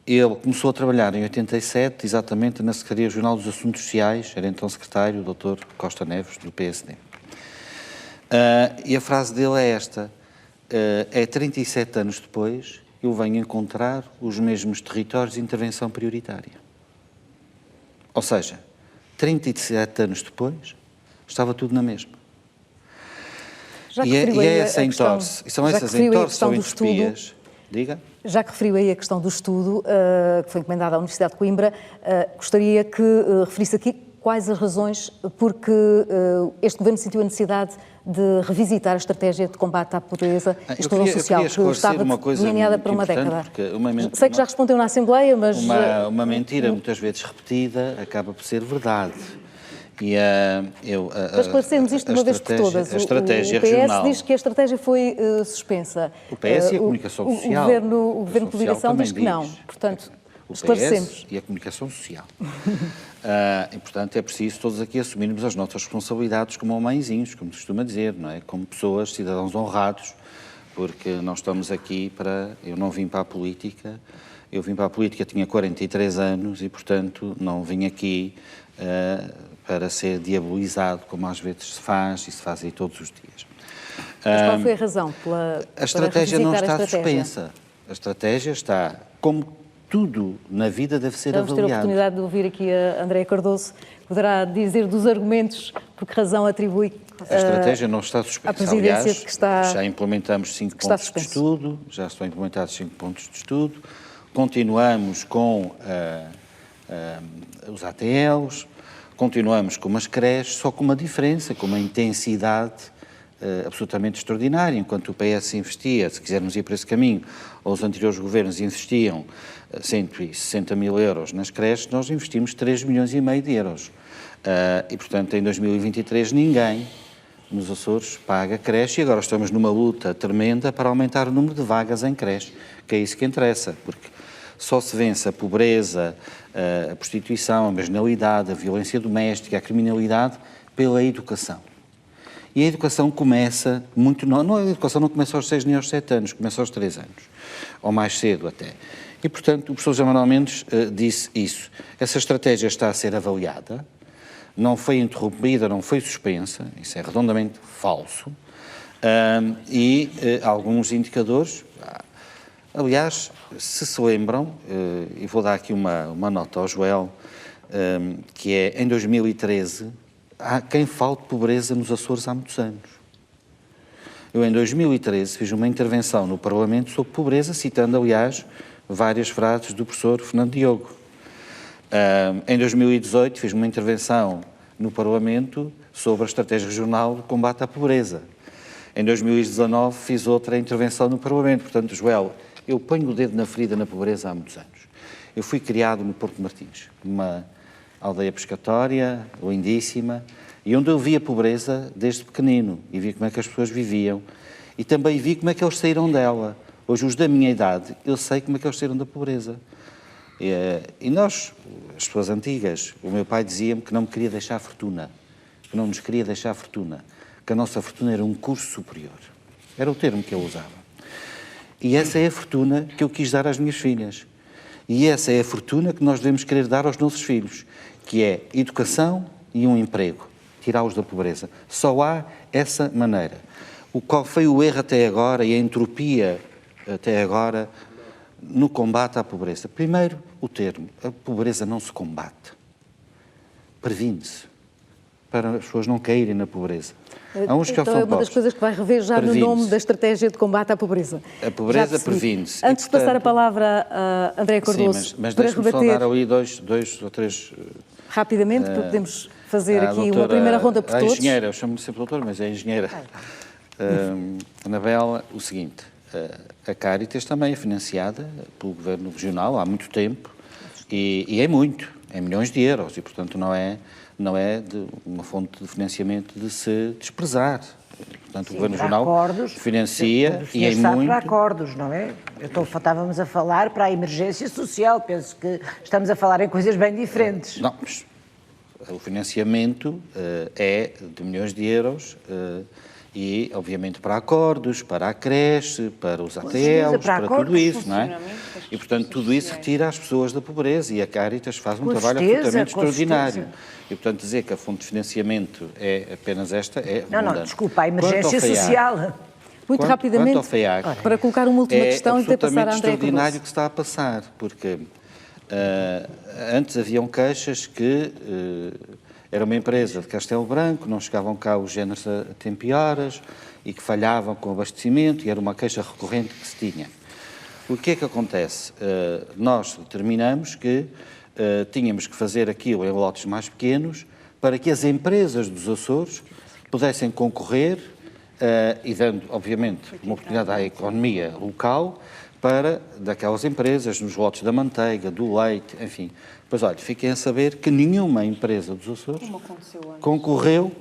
Ele começou a trabalhar em 87, exatamente na Secretaria Regional dos Assuntos Sociais, era então secretário o Dr. Costa Neves, do PSD. E a frase dele é esta, 37 anos depois, eu venho encontrar os mesmos territórios de intervenção prioritária. Ou seja, 37 anos depois, estava tudo na mesma. Já que E referiu é aí essa a questão- entorse. E são já que essas referiu aí a entorses questão ou do estudo, entropias. Diga. Já que referiu aí a questão do estudo, que foi encomendado à Universidade de Coimbra, gostaria que referisse aqui quais as razões porque este Governo sentiu a necessidade de revisitar a estratégia de combate à pobreza e exclusão social, que estava delineada para uma década. Sei que já respondeu na Assembleia, mas... Uma mentira muitas vezes repetida acaba por ser verdade. E para esclarecermos isto de uma vez por todas, a estratégia o PS regional. diz que a estratégia foi suspensa. O PS e a comunicação social. O Governo de Coligação diz que não. Portanto, esclarecemos. PS e a comunicação social. E, portanto, é preciso todos aqui assumirmos as nossas responsabilidades como mãezinhos, como se costuma dizer, não é? Como pessoas, cidadãos honrados, porque nós estamos aqui para... Eu não vim para a política, eu vim para a política, tinha 43 anos e, portanto, não vim aqui para ser diabolizado, como às vezes se faz e se faz aí todos os dias. Mas qual foi a razão A estratégia não está a estratégia? suspensa. A estratégia está, como tudo na vida deve ser Vamos ter a avaliado. oportunidade de ouvir aqui a Andréa Cardoso, que poderá dizer dos argumentos por que razão atribui a estratégia não está suspensa. à presidência. Aliás, que está, já implementamos 5 que está pontos de estudo, já estão implementados 5 pontos de estudo, continuamos com os ATLs, continuamos com umas creches, só com uma diferença, com uma intensidade absolutamente extraordinária. Enquanto o PS investia, se quisermos ir por esse caminho, ou os anteriores governos investiam 160 mil euros nas creches, nós investimos 3,5 milhões de euros. E, portanto, em 2023 ninguém nos Açores paga creche e agora estamos numa luta tremenda para aumentar o número de vagas em creche, que é isso que interessa, porque só se vence a pobreza, a prostituição, a marginalidade, a violência doméstica, a criminalidade pela educação. E a educação começa muito... a educação não começa aos 6 nem aos 7 anos, começa aos 3 anos, ou mais cedo até. E, portanto, o professor José Manuel Mendes disse isso. Essa estratégia está a ser avaliada, não foi interrompida, não foi suspensa, isso é redondamente falso, alguns indicadores... Aliás, se lembram, e vou dar aqui uma nota ao Joel, que é, em 2013, há quem fale de pobreza nos Açores há muitos anos. Eu, em 2013, fiz uma intervenção no Parlamento sobre pobreza, citando, aliás, várias frases do professor Fernando Diogo. Em 2018, fiz uma intervenção no Parlamento sobre a estratégia regional de combate à pobreza. Em 2019, fiz outra intervenção no Parlamento. Portanto, Joel, eu ponho o dedo na ferida na pobreza há muitos anos. Eu fui criado no Porto de Martins, uma aldeia pescatória, lindíssima, e onde eu vi a pobreza desde pequenino, e vi como é que as pessoas viviam, e também vi como é que eles saíram dela. Hoje, os da minha idade, eu sei como é que eles saíram da pobreza. E nós, as pessoas antigas, o meu pai dizia-me que não me queria deixar fortuna, que não nos queria deixar fortuna, que a nossa fortuna era um curso superior. Era o termo que ele usava. E essa é a fortuna que eu quis dar às minhas filhas. E essa é a fortuna que nós devemos querer dar aos nossos filhos, que é educação e um emprego, tirá-los da pobreza. Só há essa maneira. Qual foi o erro até agora e a entropia até agora no combate à pobreza? Primeiro, o termo. A pobreza não se combate. Previne-se, para as pessoas não caírem na pobreza. Há uns que então são é uma das coisas que vai rever já no nome da estratégia de combate à pobreza. A pobreza previne-se. Antes de passar a palavra a Andréa Cardoso, sim, mas para deixe-me só dar ali dois ou três... Rapidamente, para podermos fazer aqui uma primeira ronda por todos. A engenheira, eu chamo-me sempre doutor, mas é a engenheira. Anabela, o seguinte, a Caritas também é financiada pelo Governo Regional há muito tempo e é muito, é milhões de euros e, portanto, não é de uma fonte de financiamento de se desprezar. Portanto, sim, o Governo Regional financia e é muito... para acordos, não é? Estávamos a falar para a emergência social, penso que estamos a falar em coisas bem diferentes. Não, mas o financiamento é de milhões de euros e, obviamente, para acordos, para a creche, para os ATLs, para tudo isso, não é? E, portanto, tudo isso retira as pessoas da pobreza e a Caritas faz um trabalho absolutamente extraordinário. E, portanto, dizer que a fonte de financiamento é apenas esta é... Não, desculpa, a emergência social. Muito rapidamente, para colocar uma última questão e depois passar à Andréa Cardoso. É extraordinário que se está a passar, porque antes haviam queixas que Era uma empresa de Castelo Branco, não chegavam cá os géneros a tempo e horas e que falhavam com o abastecimento e era uma queixa recorrente que se tinha. O que é que acontece? Nós determinamos que tínhamos que fazer aquilo em lotes mais pequenos para que as empresas dos Açores pudessem concorrer e dando, obviamente, uma oportunidade à economia local para daquelas empresas, nos lotes da manteiga, do leite, enfim. Pois olha, fiquem a saber que nenhuma empresa dos Açores concorreu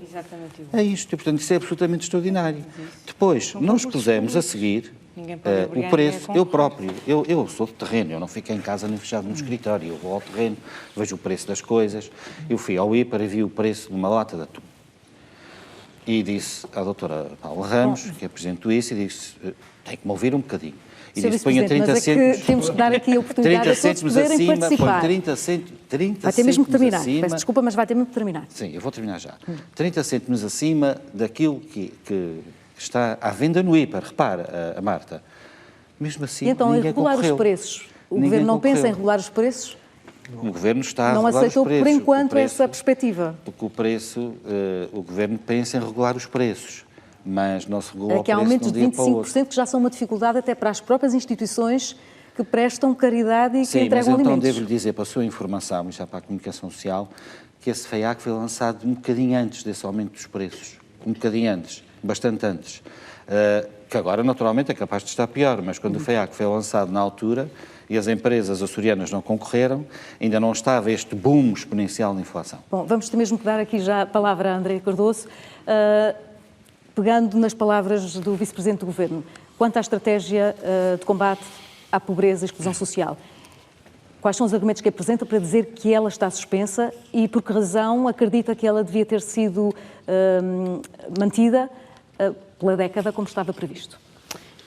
a isto. E, portanto, isso é absolutamente extraordinário. Depois, nós pusemos a seguir o preço, eu próprio, eu sou de terreno, eu não fico em casa nem fechado no escritório, eu vou ao terreno, vejo o preço das coisas, eu fui ao IPAR e vi o preço de uma lata de atum. E disse à doutora Paula Ramos, que é presidente do ICE, e disse, tem que me ouvir um bocadinho. E disse, ponha 30 cêntimos. Temos que dar aqui a oportunidade a todos poderem participar. 30 cêntimos vai ter mesmo que terminar. Acima, peço desculpa, mas vai ter mesmo que terminar. Sim, eu vou terminar já. 30 cêntimos acima daquilo que está à venda no IPAR. Repara, a Marta, mesmo assim, e então, ninguém regular concorreu. os preços? O Governo não pensa em regular os preços? O Governo está a não regular aceitou, os preços. por enquanto, essa perspectiva? Porque o Governo pensa em regular os preços, mas não se regula o preço que há aumentos de de um dia para o outro. 25% que já são uma dificuldade até para as próprias instituições que prestam caridade e que entregam alimentos. Sim, mas então devo-lhe dizer, para a sua informação, e já para a comunicação social, que esse FEAC foi lançado um bocadinho antes desse aumento dos preços. Um bocadinho antes, bastante antes. Que agora, naturalmente, é capaz de estar pior, mas quando o FEAC foi lançado na altura e as empresas açorianas não concorreram, ainda não estava este boom exponencial de inflação. Bom, vamos ter mesmo que dar aqui já a palavra a André Cardoso, pegando nas palavras do Vice-Presidente do Governo, quanto à estratégia de combate à pobreza e exclusão social. Quais são os argumentos que apresenta para dizer que ela está suspensa e por que razão acredita que ela devia ter sido mantida pela década como estava previsto?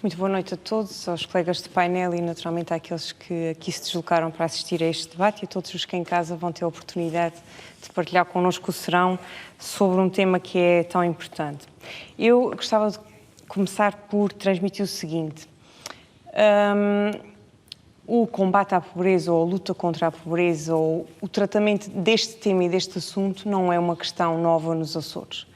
Muito boa noite a todos, aos colegas de painel e naturalmente àqueles que aqui se deslocaram para assistir a este debate e a todos os que em casa vão ter a oportunidade de partilhar connosco o serão sobre um tema que é tão importante. Eu gostava de começar por transmitir o seguinte. O combate à pobreza ou a luta contra a pobreza ou o tratamento deste tema e deste assunto não é uma questão nova nos Açores.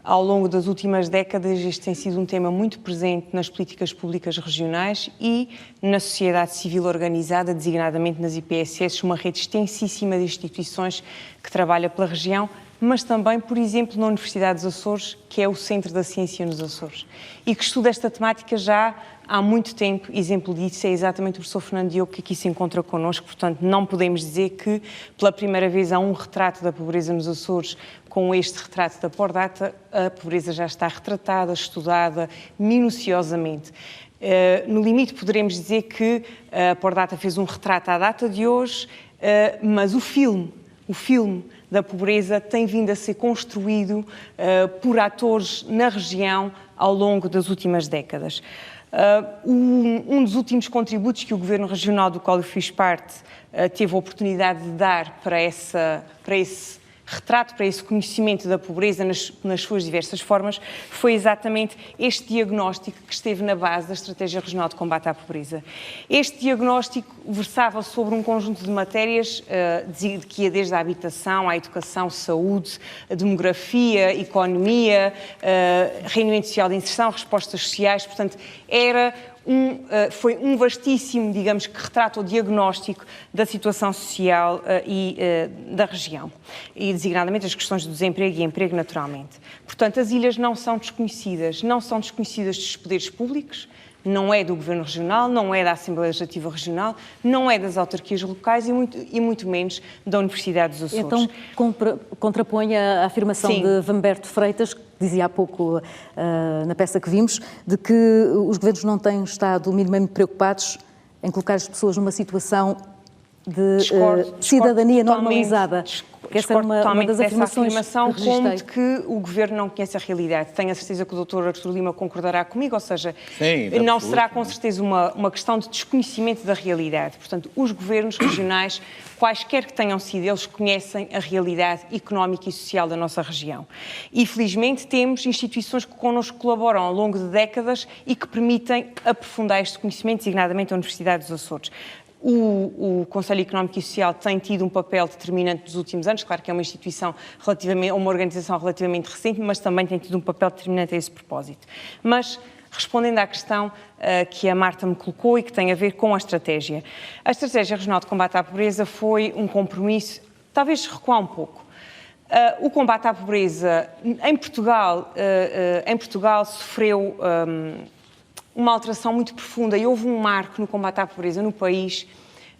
Ao longo das últimas décadas, este tem sido um tema muito presente nas políticas públicas regionais e na sociedade civil organizada, designadamente nas IPSS, uma rede extensíssima de instituições que trabalha pela região, mas também, por exemplo, na Universidade dos Açores, que é o Centro da Ciência nos Açores, e que estuda esta temática já há muito tempo. Exemplo disso é exatamente o professor Fernando Diogo, que aqui se encontra connosco. Portanto, não podemos dizer que pela primeira vez há um retrato da pobreza nos Açores com este retrato da Pordata. A pobreza já está retratada, estudada minuciosamente. No limite, poderemos dizer que a Pordata fez um retrato à data de hoje, mas o filme da pobreza tem vindo a ser construído por atores na região ao longo das últimas décadas. Um dos últimos contributos que o Governo Regional do qual eu fiz parte teve a oportunidade de dar para esse retrato, para esse conhecimento da pobreza nas suas diversas formas, foi exatamente este diagnóstico que esteve na base da Estratégia Regional de Combate à Pobreza. Este diagnóstico versava sobre um conjunto de matérias que ia desde a habitação, à educação, saúde, a demografia, economia, rendimento social de inserção, respostas sociais, portanto, foi um vastíssimo, digamos, que retrata o diagnóstico da situação social e da região, e designadamente as questões do desemprego e emprego, naturalmente. Portanto, as ilhas não são desconhecidas dos poderes públicos, não é do Governo Regional, não é da Assembleia Legislativa Regional, não é das autarquias locais e muito menos da Universidade dos Açores. Então, contrapõe a afirmação de Vamberto Freitas, que dizia há pouco na peça que vimos, de que os governos não têm estado minimamente preocupados em colocar as pessoas numa situação de cidadania normalizada. Essa é uma das afirmações que como de que o Governo não conhece a realidade. Tenho a certeza que o Dr. Artur Lima concordará comigo, ou seja, não será com certeza uma questão de desconhecimento da realidade. Portanto, os governos regionais, quaisquer que tenham sido, eles conhecem a realidade económica e social da nossa região. E, felizmente, temos instituições que connosco colaboram ao longo de décadas e que permitem aprofundar este conhecimento, designadamente a Universidade dos Açores. O Conselho Económico e Social tem tido um papel determinante nos últimos anos, claro que é uma instituição uma organização relativamente recente, mas também tem tido um papel determinante a esse propósito. Mas, respondendo à questão que a Marta me colocou e que tem a ver com a Estratégia Regional de Combate à Pobreza foi um compromisso, talvez recuar um pouco. O combate à pobreza em Portugal sofreu uma alteração muito profunda e houve um marco no combate à pobreza no país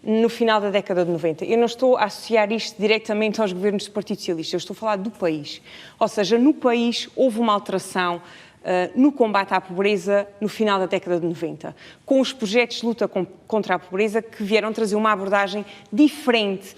no final da década de 90. Eu não estou a associar isto diretamente aos governos do Partido Socialista, eu estou a falar do país. Ou seja, no país houve uma alteração no combate à pobreza no final da década de 90, com os projetos de luta contra a pobreza que vieram trazer uma abordagem diferente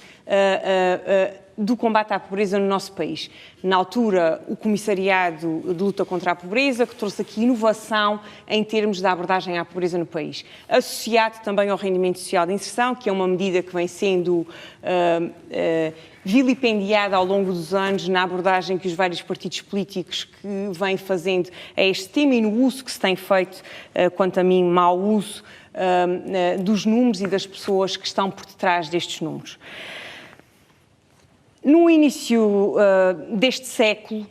do combate à pobreza no nosso país. Na altura, o Comissariado de Luta contra a Pobreza, que trouxe aqui inovação em termos da abordagem à pobreza no país. Associado também ao rendimento social de inserção, que é uma medida que vem sendo vilipendiada ao longo dos anos na abordagem que os vários partidos políticos que vêm fazendo a este tema e no uso que se tem feito, quanto a mim, mau uso dos números e das pessoas que estão por detrás destes números. No início deste século,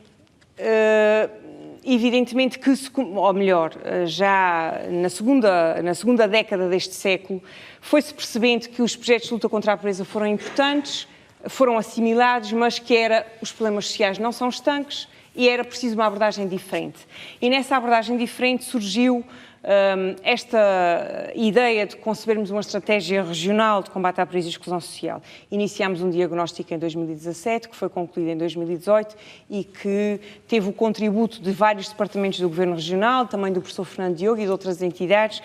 evidentemente que, ou melhor, já na segunda década deste século, foi-se percebendo que os projetos de luta contra a pobreza foram importantes, foram assimilados, mas que os problemas sociais não são estanques e era preciso uma abordagem diferente. E nessa abordagem diferente surgiu esta ideia de concebermos uma estratégia regional de combate à pobreza e exclusão social. Iniciámos um diagnóstico em 2017, que foi concluído em 2018 e que teve o contributo de vários departamentos do Governo Regional, também do professor Fernando Diogo e de outras entidades,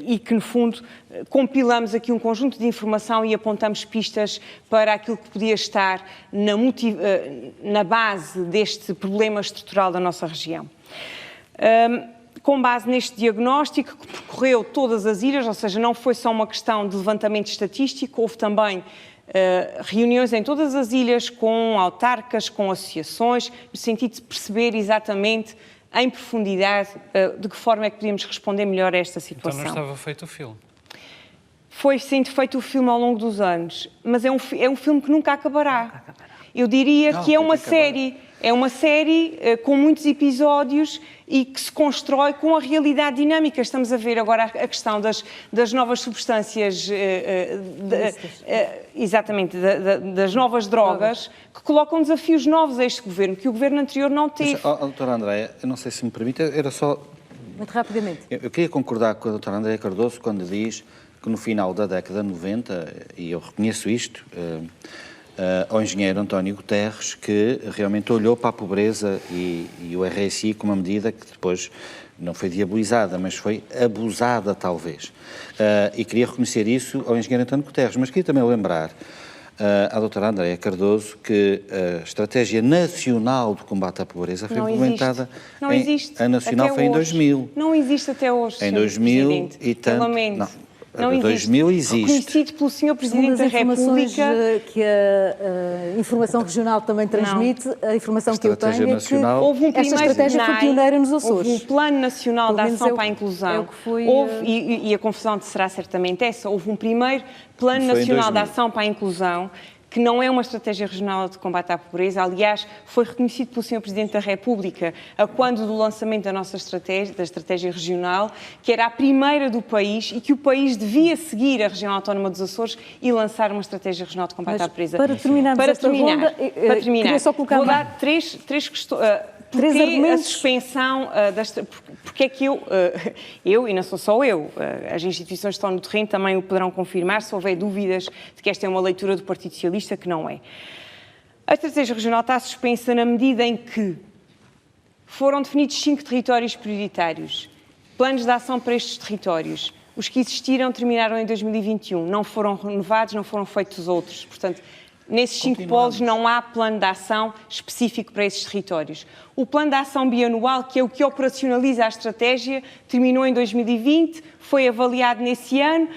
e que, no fundo, compilamos aqui um conjunto de informação e apontamos pistas para aquilo que podia estar na base deste problema estrutural da nossa região. Com base neste diagnóstico, que percorreu todas as ilhas, ou seja, não foi só uma questão de levantamento estatístico, houve também reuniões em todas as ilhas com autarcas, com associações, no sentido de perceber exatamente, em profundidade, de que forma é que podíamos responder melhor a esta situação. Então não estava feito o filme? Foi sendo feito o filme ao longo dos anos, mas é um filme que nunca acabará. Eu diria que é uma série... É uma série com muitos episódios e que se constrói com a realidade dinâmica. Estamos a ver agora a questão das novas substâncias, exatamente, das novas drogas, que colocam desafios novos a este governo, que o governo anterior não teve. Mas, doutora Andréia, eu não sei se me permite, era só... Muito rapidamente. Eu queria concordar com a doutora Andréia Cardoso quando diz que no final da década de 90, e eu reconheço isto... ao engenheiro António Guterres, que realmente olhou para a pobreza e o RSI como uma medida que depois não foi diabolizada, mas foi abusada, talvez. E queria reconhecer isso ao engenheiro António Guterres, mas queria também lembrar à doutora Andréia Cardoso que a Estratégia Nacional de Combate à Pobreza foi implementada... Não existe. A Nacional até foi em hoje. 2000. Não existe até hoje, em 2000 Presidente. E tanto... Lamento. Não, 2000 existe. Reconhecido pelo Sr. Presidente da República. Que a Informação Regional também transmite, a informação que eu tenho nacional. É que houve esta estratégia foi pioneira nos Açores. Houve um Plano Nacional de Ação para a Inclusão. Foi, e a confusão será certamente essa. Houve um primeiro Plano Nacional de Ação para a Inclusão, que não é uma estratégia regional de combate à pobreza, aliás, foi reconhecido pelo Sr. Presidente da República a quando do lançamento da nossa estratégia, da estratégia regional, que era a primeira do país e que o país devia seguir a região autónoma dos Açores e lançar uma estratégia regional de combate à pobreza. Para terminarmos esta ronda, queria só colocar vou dar três questões. Porque a suspensão, porque é que eu, e não sou só eu, as instituições que estão no terreno também o poderão confirmar, se houver dúvidas de que esta é uma leitura do Partido Socialista, que não é. A estratégia regional está suspensa na medida em que foram definidos 5 territórios prioritários, planos de ação para estes territórios. Os que existiram terminaram em 2021, não foram renovados, não foram feitos outros, portanto... Nesses 5 polos não há plano de ação específico para esses territórios. O plano de ação bianual, que é o que operacionaliza a estratégia, terminou em 2020, foi avaliado nesse ano,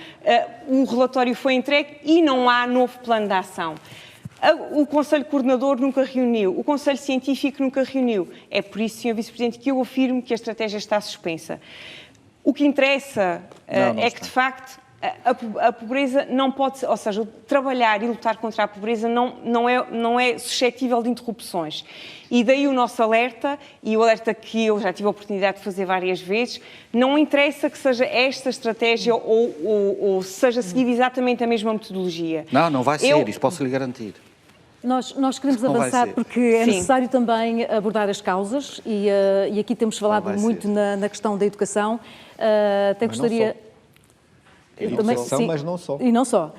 o relatório foi entregue e não há novo plano de ação. O Conselho Coordenador nunca reuniu, o Conselho Científico nunca reuniu. É por isso, Sr. Vice-Presidente, que eu afirmo que a estratégia está suspensa. O que interessa é que, de facto, a pobreza não pode ser, ou seja, trabalhar e lutar contra a pobreza não é suscetível de interrupções. E daí o nosso alerta, e o alerta que eu já tive a oportunidade de fazer várias vezes, não interessa que seja esta estratégia ou seja seguida exatamente a mesma metodologia. Não vai ser, isso posso lhe garantir. Nós queremos avançar porque é necessário também abordar as causas e aqui temos falado muito na questão da educação. Até gostaria... Educação, mas não só. E não só.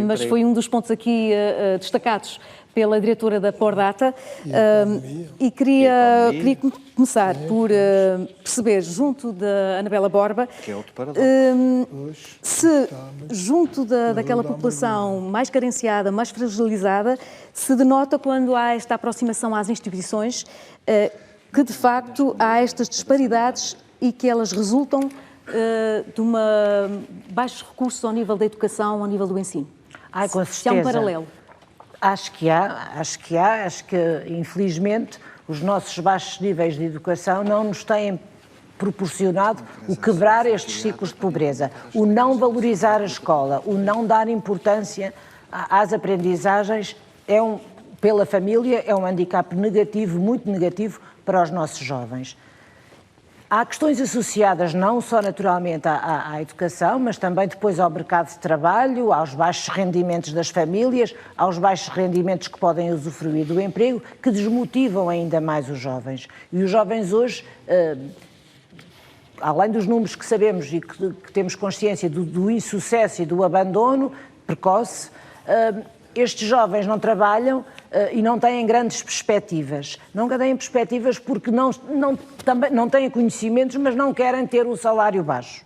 Mas foi um dos pontos aqui destacados pela diretora da Pordata e queria começar por perceber, junto da Anabela Borba, que é outro paradoxo, se junto daquela população mais carenciada, mais fragilizada, se denota quando há esta aproximação às instituições que de facto há estas disparidades e que elas resultam de baixos recursos ao nível da educação, ao nível do ensino. Com certeza. Se há um paralelo. Acho que infelizmente os nossos baixos níveis de educação não nos têm proporcionado o quebrar estes ciclos de pobreza, o não valorizar a escola, o não dar importância às aprendizagens, pela família, é um handicap negativo, muito negativo para os nossos jovens. Há questões associadas não só naturalmente à educação, mas também depois ao mercado de trabalho, aos baixos rendimentos das famílias, aos baixos rendimentos que podem usufruir do emprego, que desmotivam ainda mais os jovens. E os jovens hoje, além dos números que sabemos e que temos consciência do insucesso e do abandono precoce, estes jovens não trabalham e não têm grandes perspectivas. Não têm perspectivas porque também não têm conhecimentos, mas não querem ter um salário baixo.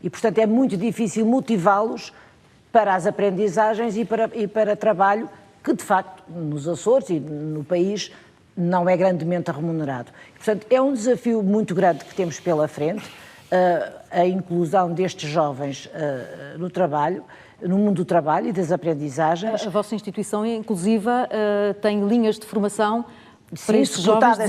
E, portanto, é muito difícil motivá-los para as aprendizagens e para trabalho que, de facto, nos Açores e no país não é grandemente remunerado. E, portanto, é um desafio muito grande que temos pela frente, a inclusão destes jovens no trabalho, no mundo do trabalho e das aprendizagens. A vossa instituição, inclusive, tem linhas de formação para estes jovens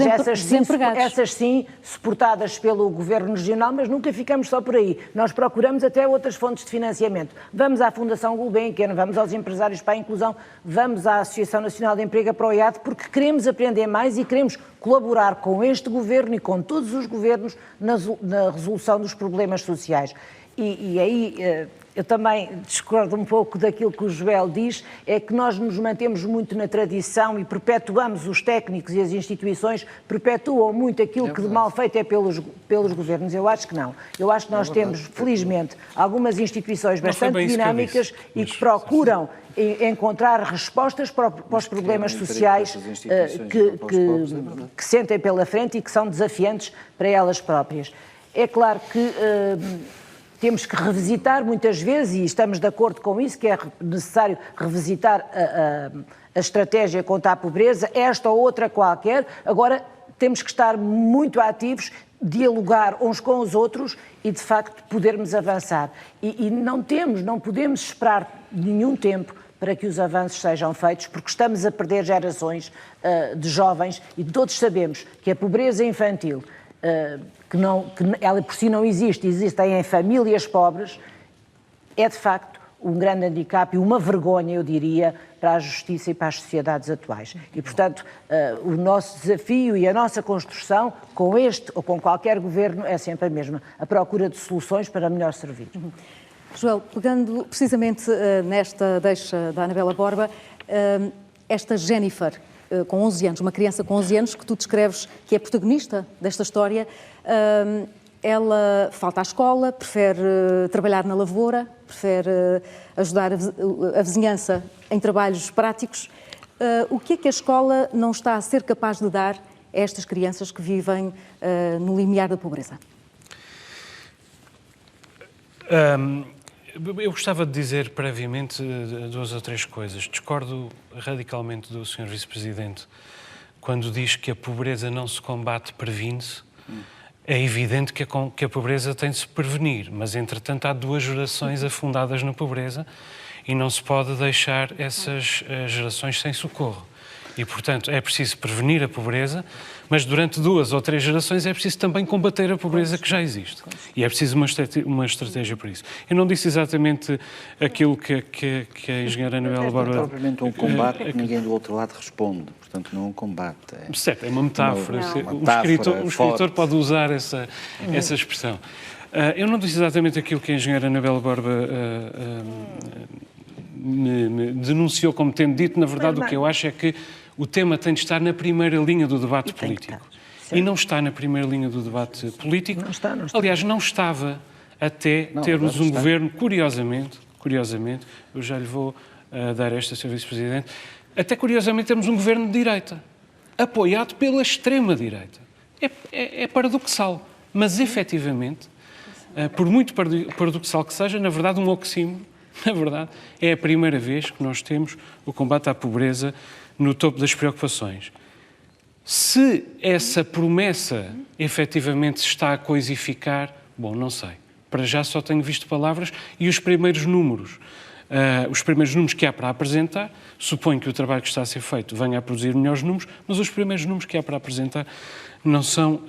desempregados. Essas sim, suportadas pelo Governo Regional, mas nunca ficamos só por aí. Nós procuramos até outras fontes de financiamento. Vamos à Fundação Gulbenkian, vamos aos Empresários para a Inclusão, vamos à Associação Nacional de Emprego, para o IAD, porque queremos aprender mais e queremos colaborar com este Governo e com todos os governos na resolução dos problemas sociais. E aí eu também discordo um pouco daquilo que o Joel diz, é que nós nos mantemos muito na tradição e perpetuamos, os técnicos e as instituições perpetuam muito aquilo que de mal feito é pelos governos. Eu acho que não. Eu acho que nós temos, felizmente, algumas instituições bastante dinâmicas e que procuram encontrar respostas para os problemas sociais que sentem pela frente e que são desafiantes para elas próprias. É claro que temos que revisitar muitas vezes, e estamos de acordo com isso, que é necessário revisitar a estratégia contra a pobreza, esta ou outra qualquer. Agora, temos que estar muito ativos, dialogar uns com os outros e, de facto, podermos avançar. E não podemos esperar nenhum tempo para que os avanços sejam feitos, porque estamos a perder gerações de jovens e todos sabemos que a pobreza infantil, que ela por si não existem em famílias pobres, é de facto um grande handicap e uma vergonha, eu diria, para a justiça e para as sociedades atuais. E, portanto, o nosso desafio e a nossa construção, com este ou com qualquer governo, é sempre a mesma, a procura de soluções para melhor servir. Joel, pegando precisamente nesta deixa da Anabela Borba, esta Jennifer, com 11 anos, uma criança com 11 anos, que tu descreves que é protagonista desta história, ela falta à escola, prefere trabalhar na lavoura, prefere ajudar a vizinhança em trabalhos práticos. O que é que a escola não está a ser capaz de dar a estas crianças que vivem no limiar da pobreza? Eu gostava de dizer previamente 2 ou 3 coisas. Discordo radicalmente do Sr. Vice-Presidente quando diz que a pobreza não se combate, previne-se. É evidente que a pobreza tem de se prevenir, mas entretanto há 2 gerações afundadas na pobreza e não se pode deixar essas gerações sem socorro. E, portanto, é preciso prevenir a pobreza, mas durante 2 ou 3 gerações é preciso também combater a pobreza que já existe. E é preciso uma estratégia para isso. Eu não disse exatamente aquilo que a engenheira Anabela Borba... É propriamente um combate que ninguém do outro lado responde. Portanto, não é um combate. Certo, é uma metáfora. O escritor pode usar essa expressão. Eu não disse exatamente aquilo que a engenheira Anabela Borba me denunciou como tendo dito. Na verdade, o que eu acho é que o tema tem de estar na primeira linha do debate político. E não está na primeira linha do debate político. Não está. Aliás, não estava até termos um governo, curiosamente, eu já lhe vou dar esta, Sr. Vice-Presidente, até curiosamente temos um governo de direita, apoiado pela extrema-direita. É paradoxal, mas efetivamente, por muito paradoxal que seja, na verdade um oxímoron, na verdade, é a primeira vez que nós temos o combate à pobreza no topo das preocupações. Se essa promessa efetivamente se está a coisificar, bom, não sei. Para já só tenho visto palavras e os primeiros números que há para apresentar, suponho que o trabalho que está a ser feito venha a produzir melhores números, mas os primeiros números que há para apresentar não são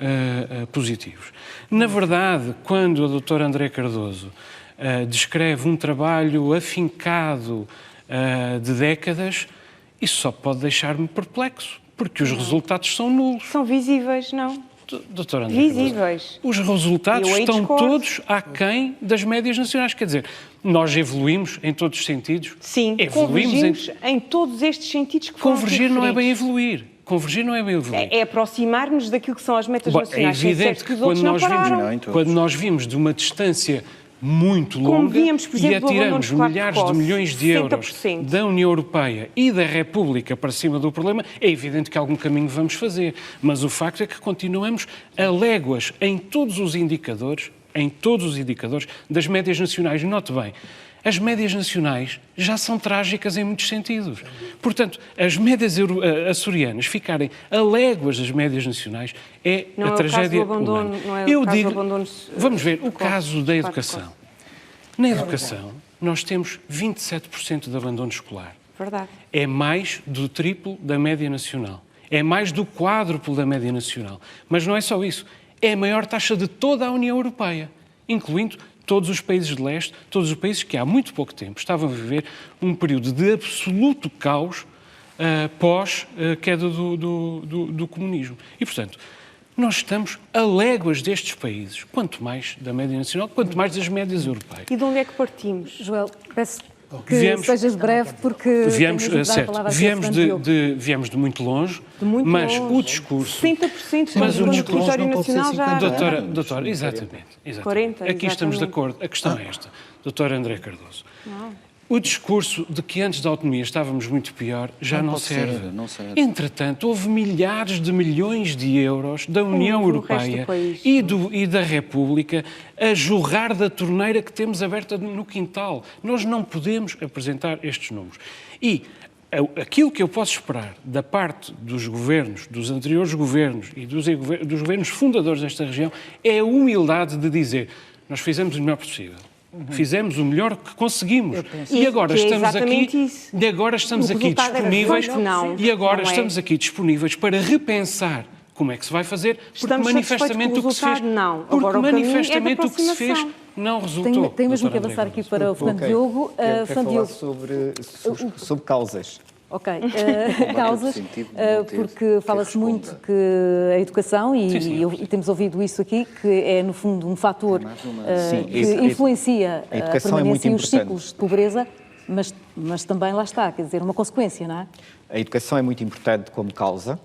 positivos. Na verdade, quando a doutora André Cardoso descreve um trabalho afincado de décadas, isso só pode deixar-me perplexo, porque os resultados são nulos. São visíveis, não? Doutora André visíveis. Os resultados estão todos aquém das médias nacionais. Quer dizer, nós evoluímos em todos os sentidos. Sim, convergimos em todos estes sentidos que foram Convergir não é bem referidos. evoluir. Convergir não é bem evoluir. É aproximar-nos daquilo que são as metas nacionais. É evidente que quando nós vimos de uma distância muito longa e atiramos milhares de milhões de euros da União Europeia e da República para cima do problema, é evidente que algum caminho vamos fazer. Mas o facto é que continuamos a léguas em todos os indicadores das médias nacionais. Note bem, as médias nacionais já são trágicas em muitos sentidos. Portanto, as médias açorianas ficarem a léguas das médias nacionais é a tragédia humana. Eu digo, vamos ver, o caso da educação. Na educação, nós temos 27% de abandono escolar. Verdade. É mais do triplo da média nacional. É mais do quádruplo da média nacional. Mas não é só isso. É a maior taxa de toda a União Europeia, incluindo todos os países de leste, todos os países que há muito pouco tempo estavam a viver um período de absoluto caos pós-queda do comunismo. E, portanto, nós estamos a léguas destes países, quanto mais da média nacional, quanto mais das médias europeias. E de onde é que partimos? Joel, peço que sejas breve, porque viemos de muito longe, mas o discurso... 60% do território nacional já... Doutora, exatamente. 40, aqui estamos de acordo. A questão é esta, doutora André Cardoso. O discurso de que antes da autonomia estávamos muito pior já não serve. Entretanto, houve milhares de milhões de euros da União Europeia e da República a jorrar da torneira que temos aberta no quintal. Nós não podemos apresentar estes números. E aquilo que eu posso esperar da parte dos governos, dos anteriores governos e dos governos fundadores desta região é a humildade de dizer: nós fizemos o melhor possível. Fizemos o melhor que conseguimos e agora estamos aqui disponíveis para repensar como é que se vai fazer, porque manifestamente o que se fez não resultou. Tenho mesmo que avançar aqui para o Fernando Diogo. Quero falar sobre causas. Ok, causas, porque fala-se muito que a educação, e temos ouvido isso aqui, que é no fundo um fator que influencia a permanência e os ciclos de pobreza, mas também lá está, quer dizer, uma consequência, não é? A educação é muito importante como causa.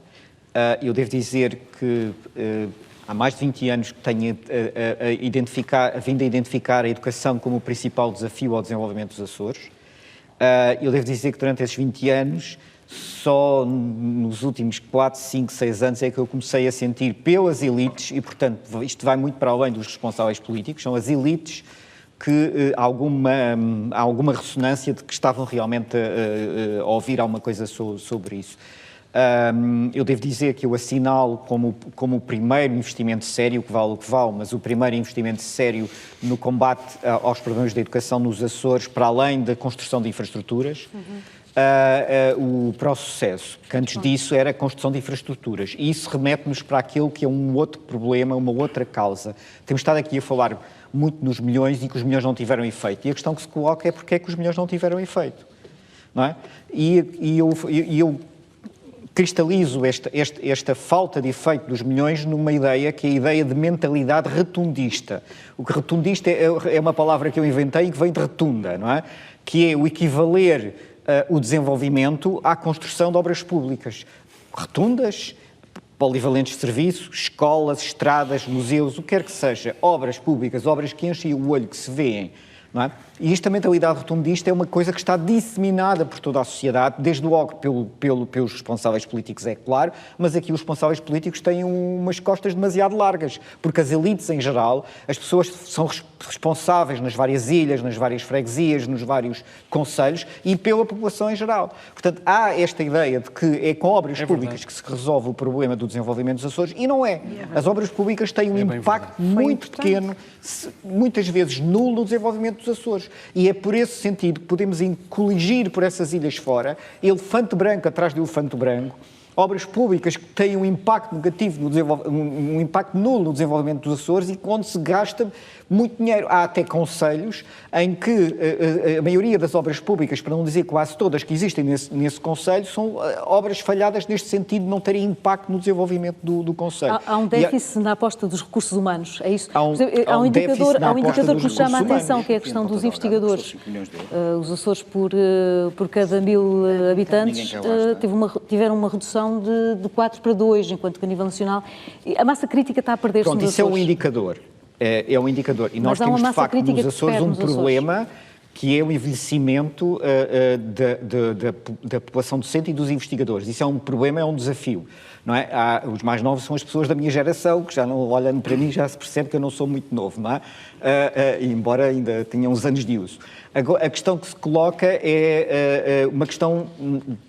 Eu devo dizer que há mais de 20 anos que tenho vindo a identificar a educação como o principal desafio ao desenvolvimento dos Açores. Eu devo dizer que durante esses 20 anos, só nos últimos 4, 5, 6 anos é que eu comecei a sentir pelas elites, e portanto isto vai muito para além dos responsáveis políticos, são as elites que há alguma ressonância de que estavam realmente a ouvir alguma coisa sobre isso. Eu devo dizer que eu assinalo como o primeiro investimento sério, que vale o que vale, mas o primeiro investimento sério no combate aos problemas da educação nos Açores, para além da construção de infraestruturas. o pró-sucesso, que antes disso era a construção de infraestruturas. E isso remete-nos para aquilo que é um outro problema, uma outra causa. Temos estado aqui a falar muito nos milhões e que os milhões não tiveram efeito. E a questão que se coloca é porque é que os milhões não tiveram efeito, não é? E eu cristalizo esta falta de efeito dos milhões numa ideia que é a ideia de mentalidade retundista. O que retundista é uma palavra que eu inventei e que vem de retunda, não é? Que é o equivaler o desenvolvimento à construção de obras públicas. Rotundas, polivalentes de serviços, escolas, estradas, museus, o que quer que seja, obras públicas, obras que enchem o olho, que se vêem. Não é? E esta mentalidade rotundista é uma coisa que está disseminada por toda a sociedade, desde logo pelos responsáveis políticos, é claro, mas aqui os responsáveis políticos têm umas costas demasiado largas, porque as elites em geral, as pessoas são responsáveis nas várias ilhas, nas várias freguesias, nos vários concelhos e pela população em geral. Portanto, há esta ideia de que é com obras públicas que se resolve o problema do desenvolvimento dos Açores, e não é. As obras públicas têm um impacto muito pequeno, muitas vezes nulo, no desenvolvimento dos Açores. E é por esse sentido que podemos coligir por essas ilhas fora, elefante branco atrás de elefante branco, obras públicas que têm um impacto negativo, um impacto nulo no desenvolvimento dos Açores e onde se gasta muito dinheiro. Há até concelhos em que a maioria das obras públicas, para não dizer quase todas que existem nesse concelho, são obras falhadas neste sentido de não terem impacto no desenvolvimento do concelho. Há um déficit na aposta dos recursos humanos, é isso? Há um indicador que nos chama a atenção, que é a questão dos investigadores. Os Açores, por cada 1000 habitantes, tiveram uma redução de 4 para 2, enquanto que a nível nacional a massa crítica está a perder-se nos Açores. Isso é um indicador. É um indicador. E nós temos, de facto, nos Açores um problema que é o envelhecimento da população docente e dos investigadores. Isso é um problema, é um desafio. Não é? Os mais novos são as pessoas da minha geração, que já não olhando para mim já se percebe que eu não sou muito novo, não é? Embora ainda tenha uns anos de uso. Agora, a questão que se coloca é uma questão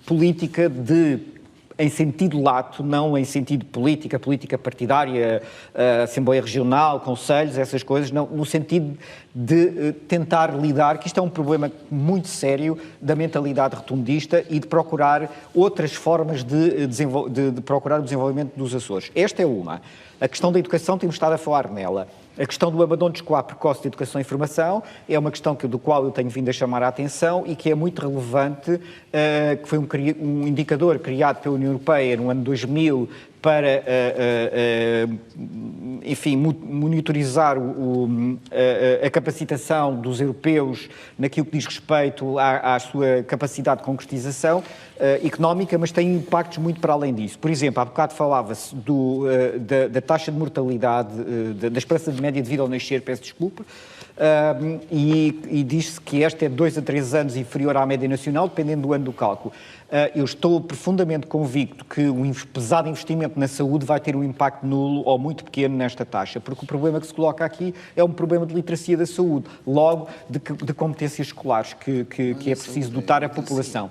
política em sentido lato, não em sentido política partidária, Assembleia Regional, Conselhos, essas coisas, não, no sentido de tentar lidar, que isto é um problema muito sério da mentalidade rotundista e de procurar outras formas de procurar o desenvolvimento dos Açores. Esta é uma. A questão da educação, temos estado a falar nela. A questão do abandono escolar precoce de educação e formação é uma questão do qual eu tenho vindo a chamar a atenção e que é muito relevante, que foi um indicador criado pela União Europeia no ano 2000 para, enfim, monitorizar a capacitação dos europeus naquilo que diz respeito à sua capacidade de concretização económica, mas tem impactos muito para além disso. Por exemplo, há bocado falava-se da taxa de mortalidade, da esperança de média de vida ao nascer, peço desculpa, e diz-se que esta é de 2 a 3 anos inferior à média nacional, dependendo do ano do cálculo. Eu estou profundamente convicto que um pesado investimento na saúde vai ter um impacto nulo ou muito pequeno nesta taxa, porque o problema que se coloca aqui é um problema de literacia da saúde, logo de competências escolares que é preciso dotar a população.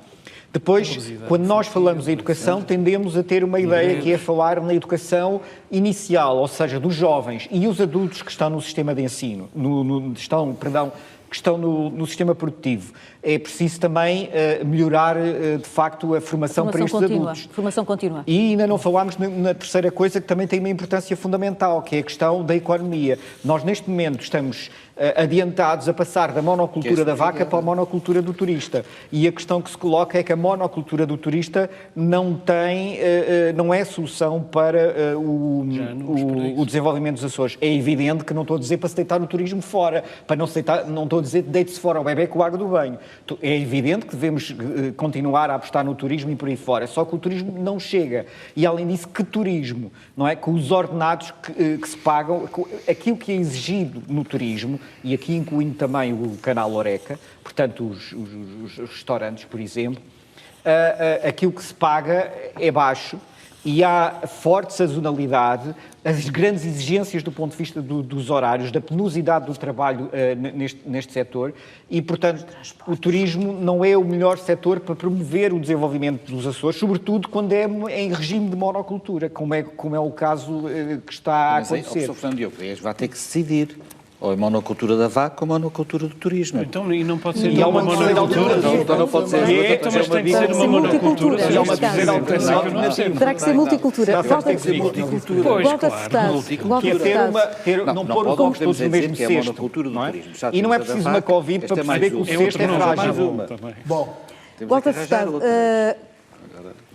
Depois, quando nós falamos em educação, tendemos a ter uma ideia que é falar na educação inicial, ou seja, dos jovens e os adultos que estão no sistema de ensino, que estão no sistema produtivo. É preciso também melhorar, de facto, a formação para estes adultos. Formação contínua. E ainda não falámos na terceira coisa, que também tem uma importância fundamental, que é a questão da economia. Nós, neste momento, estamos adiantados a passar da monocultura da vaca para a monocultura do turista. E a questão que se coloca é que a monocultura do turista não é solução para o desenvolvimento dos Açores. É evidente que não estou a dizer para se deitar o turismo fora, não estou a dizer deite-se fora o bebê com a água do banho. É evidente que devemos continuar a apostar no turismo e por aí fora, só que o turismo não chega. E além disso, que turismo? Não é? Com os ordenados que se pagam, aquilo que é exigido no turismo, e aqui incluindo também o canal Oreca, portanto os restaurantes, por exemplo, aquilo que se paga é baixo e há forte sazonalidade, as grandes exigências do ponto de vista dos horários, da penosidade do trabalho neste setor e, portanto, o turismo não é o melhor setor para promover o desenvolvimento dos Açores, sobretudo quando é em regime de monocultura, como é o caso que está a acontecer. Vai ter que decidir. Ou a monocultura da vaca ou a monocultura do turismo. Então, e não pode ser E há uma uma questão de monocultura? altura. Então não pode ser. Então, mas tem que ser uma monocultura. multicultura, É uma neste caso. terceira alternativa. Terá que ser multicultura. Tem que ser multicultura. Pois, Walter claro. Furtado. Que é Walter Furtado. não pôr os ovos todos no mesmo que é a cesto. monocultura do Não é? turismo. Já E não é temos a da preciso uma vaca, Covid esta para é mais perceber que o uma. cesto é outro nome, frágil. mais uma também. Bom, Temos Walter que arranjar Furtado, outra.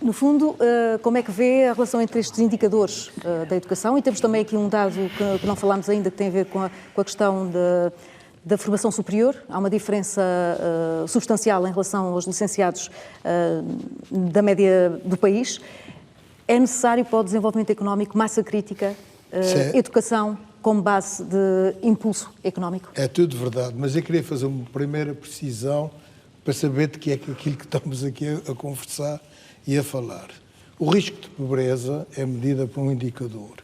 no fundo, como é que vê a relação entre estes indicadores da educação? E temos também aqui um dado que não falámos ainda, que tem a ver com a questão da formação superior. Há uma diferença substancial em relação aos licenciados da média do país. É necessário para o desenvolvimento económico massa crítica, educação como base de impulso económico? é tudo verdade, mas eu queria fazer uma primeira precisão para saber de que é aquilo que estamos aqui a conversar e a falar. O risco de pobreza é medido por um indicador.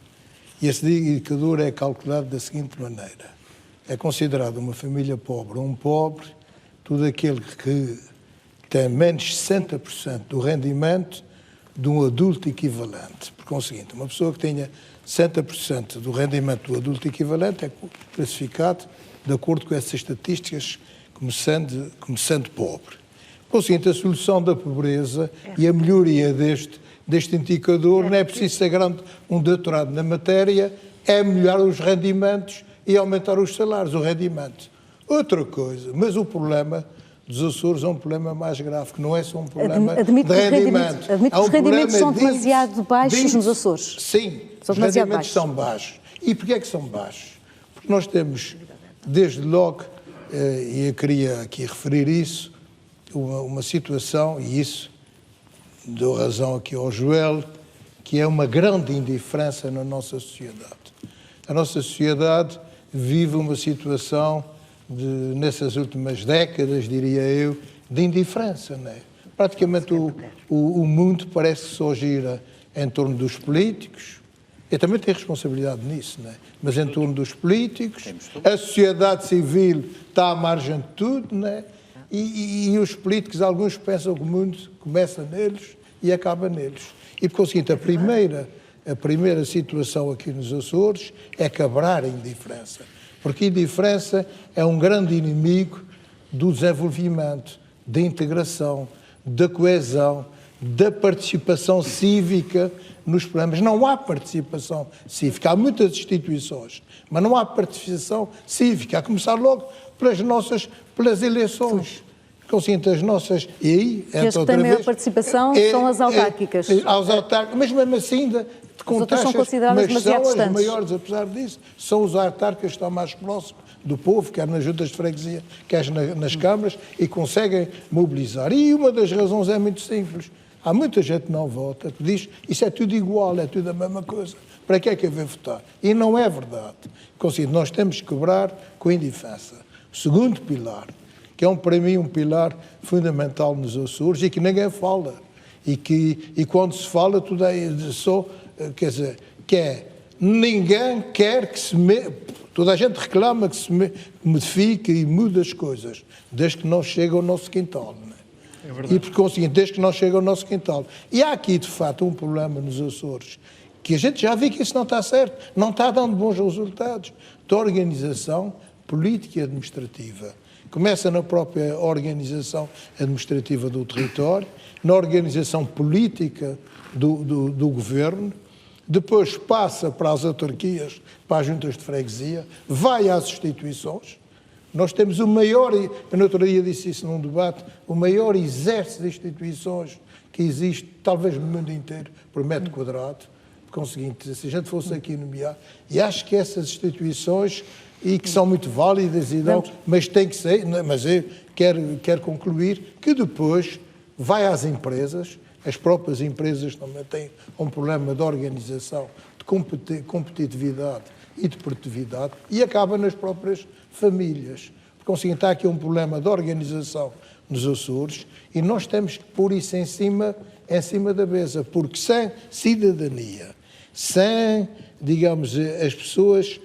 E esse indicador é calculado da seguinte maneira. É considerado uma família pobre um pobre todo aquele que tem menos de 60% do rendimento de um adulto equivalente. Por conseguinte, uma pessoa que tenha 60% do rendimento do adulto equivalente é classificado de acordo com essas estatísticas como sendo pobre. Por conseguinte, a solução da pobreza e a melhoria deste indicador não é preciso ser grande um doutorado na matéria, é melhorar os rendimentos e aumentar os salários, o rendimento. Outra coisa, mas o problema dos Açores é um problema mais grave, que não é só um problema de rendimento. Admito que os rendimentos são demasiado baixos nos Açores. Sim, são os demasiado rendimentos baixos. são baixos. E porquê é que são baixos? Porque nós temos, desde logo, e eu queria aqui referir isso, uma situação, e isso dou razão aqui ao Joel, que é uma grande indiferença na nossa sociedade. A nossa sociedade vive uma situação, nessas últimas décadas, diria eu, de indiferença. Não é? Praticamente o mundo parece que só gira em torno dos políticos. Eu também tenho responsabilidade nisso, não é? Mas em torno dos políticos, a sociedade civil está à margem de tudo, não é? E os políticos, alguns pensam que o mundo começa neles e acaba neles. E por conseguinte, a primeira situação aqui nos Açores é quebrar a indiferença. Porque a indiferença é um grande inimigo do desenvolvimento, da integração, da coesão, da participação cívica nos problemas. Não há participação cívica. Há muitas instituições, mas não há participação cívica. A começar logo pelas eleições. Consciente as nossas... E aí, as que têm maior participação são as autárquicas. Mas mesmo assim, com taxas, são consideradas demasiado são as distantes. maiores, apesar disso, são os autárquicos que estão mais próximos do povo, quer nas juntas de freguesia, quer nas câmaras, e conseguem mobilizar. E uma das razões é muito simples. Há muita gente que não vota, que diz isso é tudo igual, é tudo a mesma coisa. Para que é que eu vou votar? E não é verdade. Consciente, nós temos que quebrar com a indiferença. O segundo pilar, que é para mim um pilar fundamental nos Açores e que ninguém fala. E quando se fala, tudo é só, quer dizer, ninguém quer que se... Toda a gente reclama que se modifique e mude as coisas, desde que não chegue ao nosso quintal. Não é? É verdade. E por conseguinte, desde que não chegue ao nosso quintal. E há aqui, de facto, um problema nos Açores, que a gente já vê que isso não está certo, não está dando bons resultados, de organização política e administrativa. Começa na própria organização administrativa do território, na organização política do governo, depois passa para as autarquias, para as juntas de freguesia, vai às instituições. Nós temos o maior, eu no outro dia disse isso num debate, o maior exército de instituições que existe, talvez no mundo inteiro, por metro quadrado. Conseguinte, se a gente fosse aqui nomear, e acho que essas instituições, e que são muito válidas, mas tem que ser, mas eu quero concluir que depois vai às empresas, as próprias empresas também têm um problema de organização, de competitividade e de produtividade, e acaba nas próprias famílias. Conseguinte, está aqui um problema de organização nos Açores, e nós temos que pôr isso em cima da mesa, porque sem cidadania, sem, digamos, as pessoas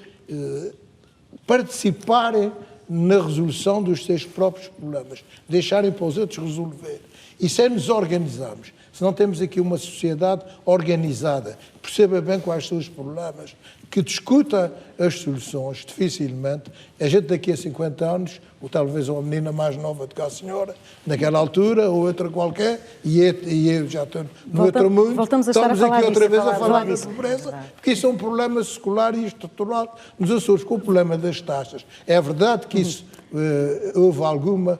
participarem na resolução dos seus próprios problemas, deixarem para os outros resolver, e sem nos organizarmos, se não temos aqui uma sociedade organizada, perceba bem quais são os problemas, que discuta as soluções, dificilmente, a gente daqui a 50 anos, ou talvez uma menina mais nova do que a senhora, naquela altura, ou outra qualquer, e eu já estou no outro mundo, voltamos a estar estamos a falar aqui outra vez a falar falar da disso. pobreza, porque isso é um problema secular e estrutural nos Açores, com o problema das taxas. É verdade que isso houve alguma,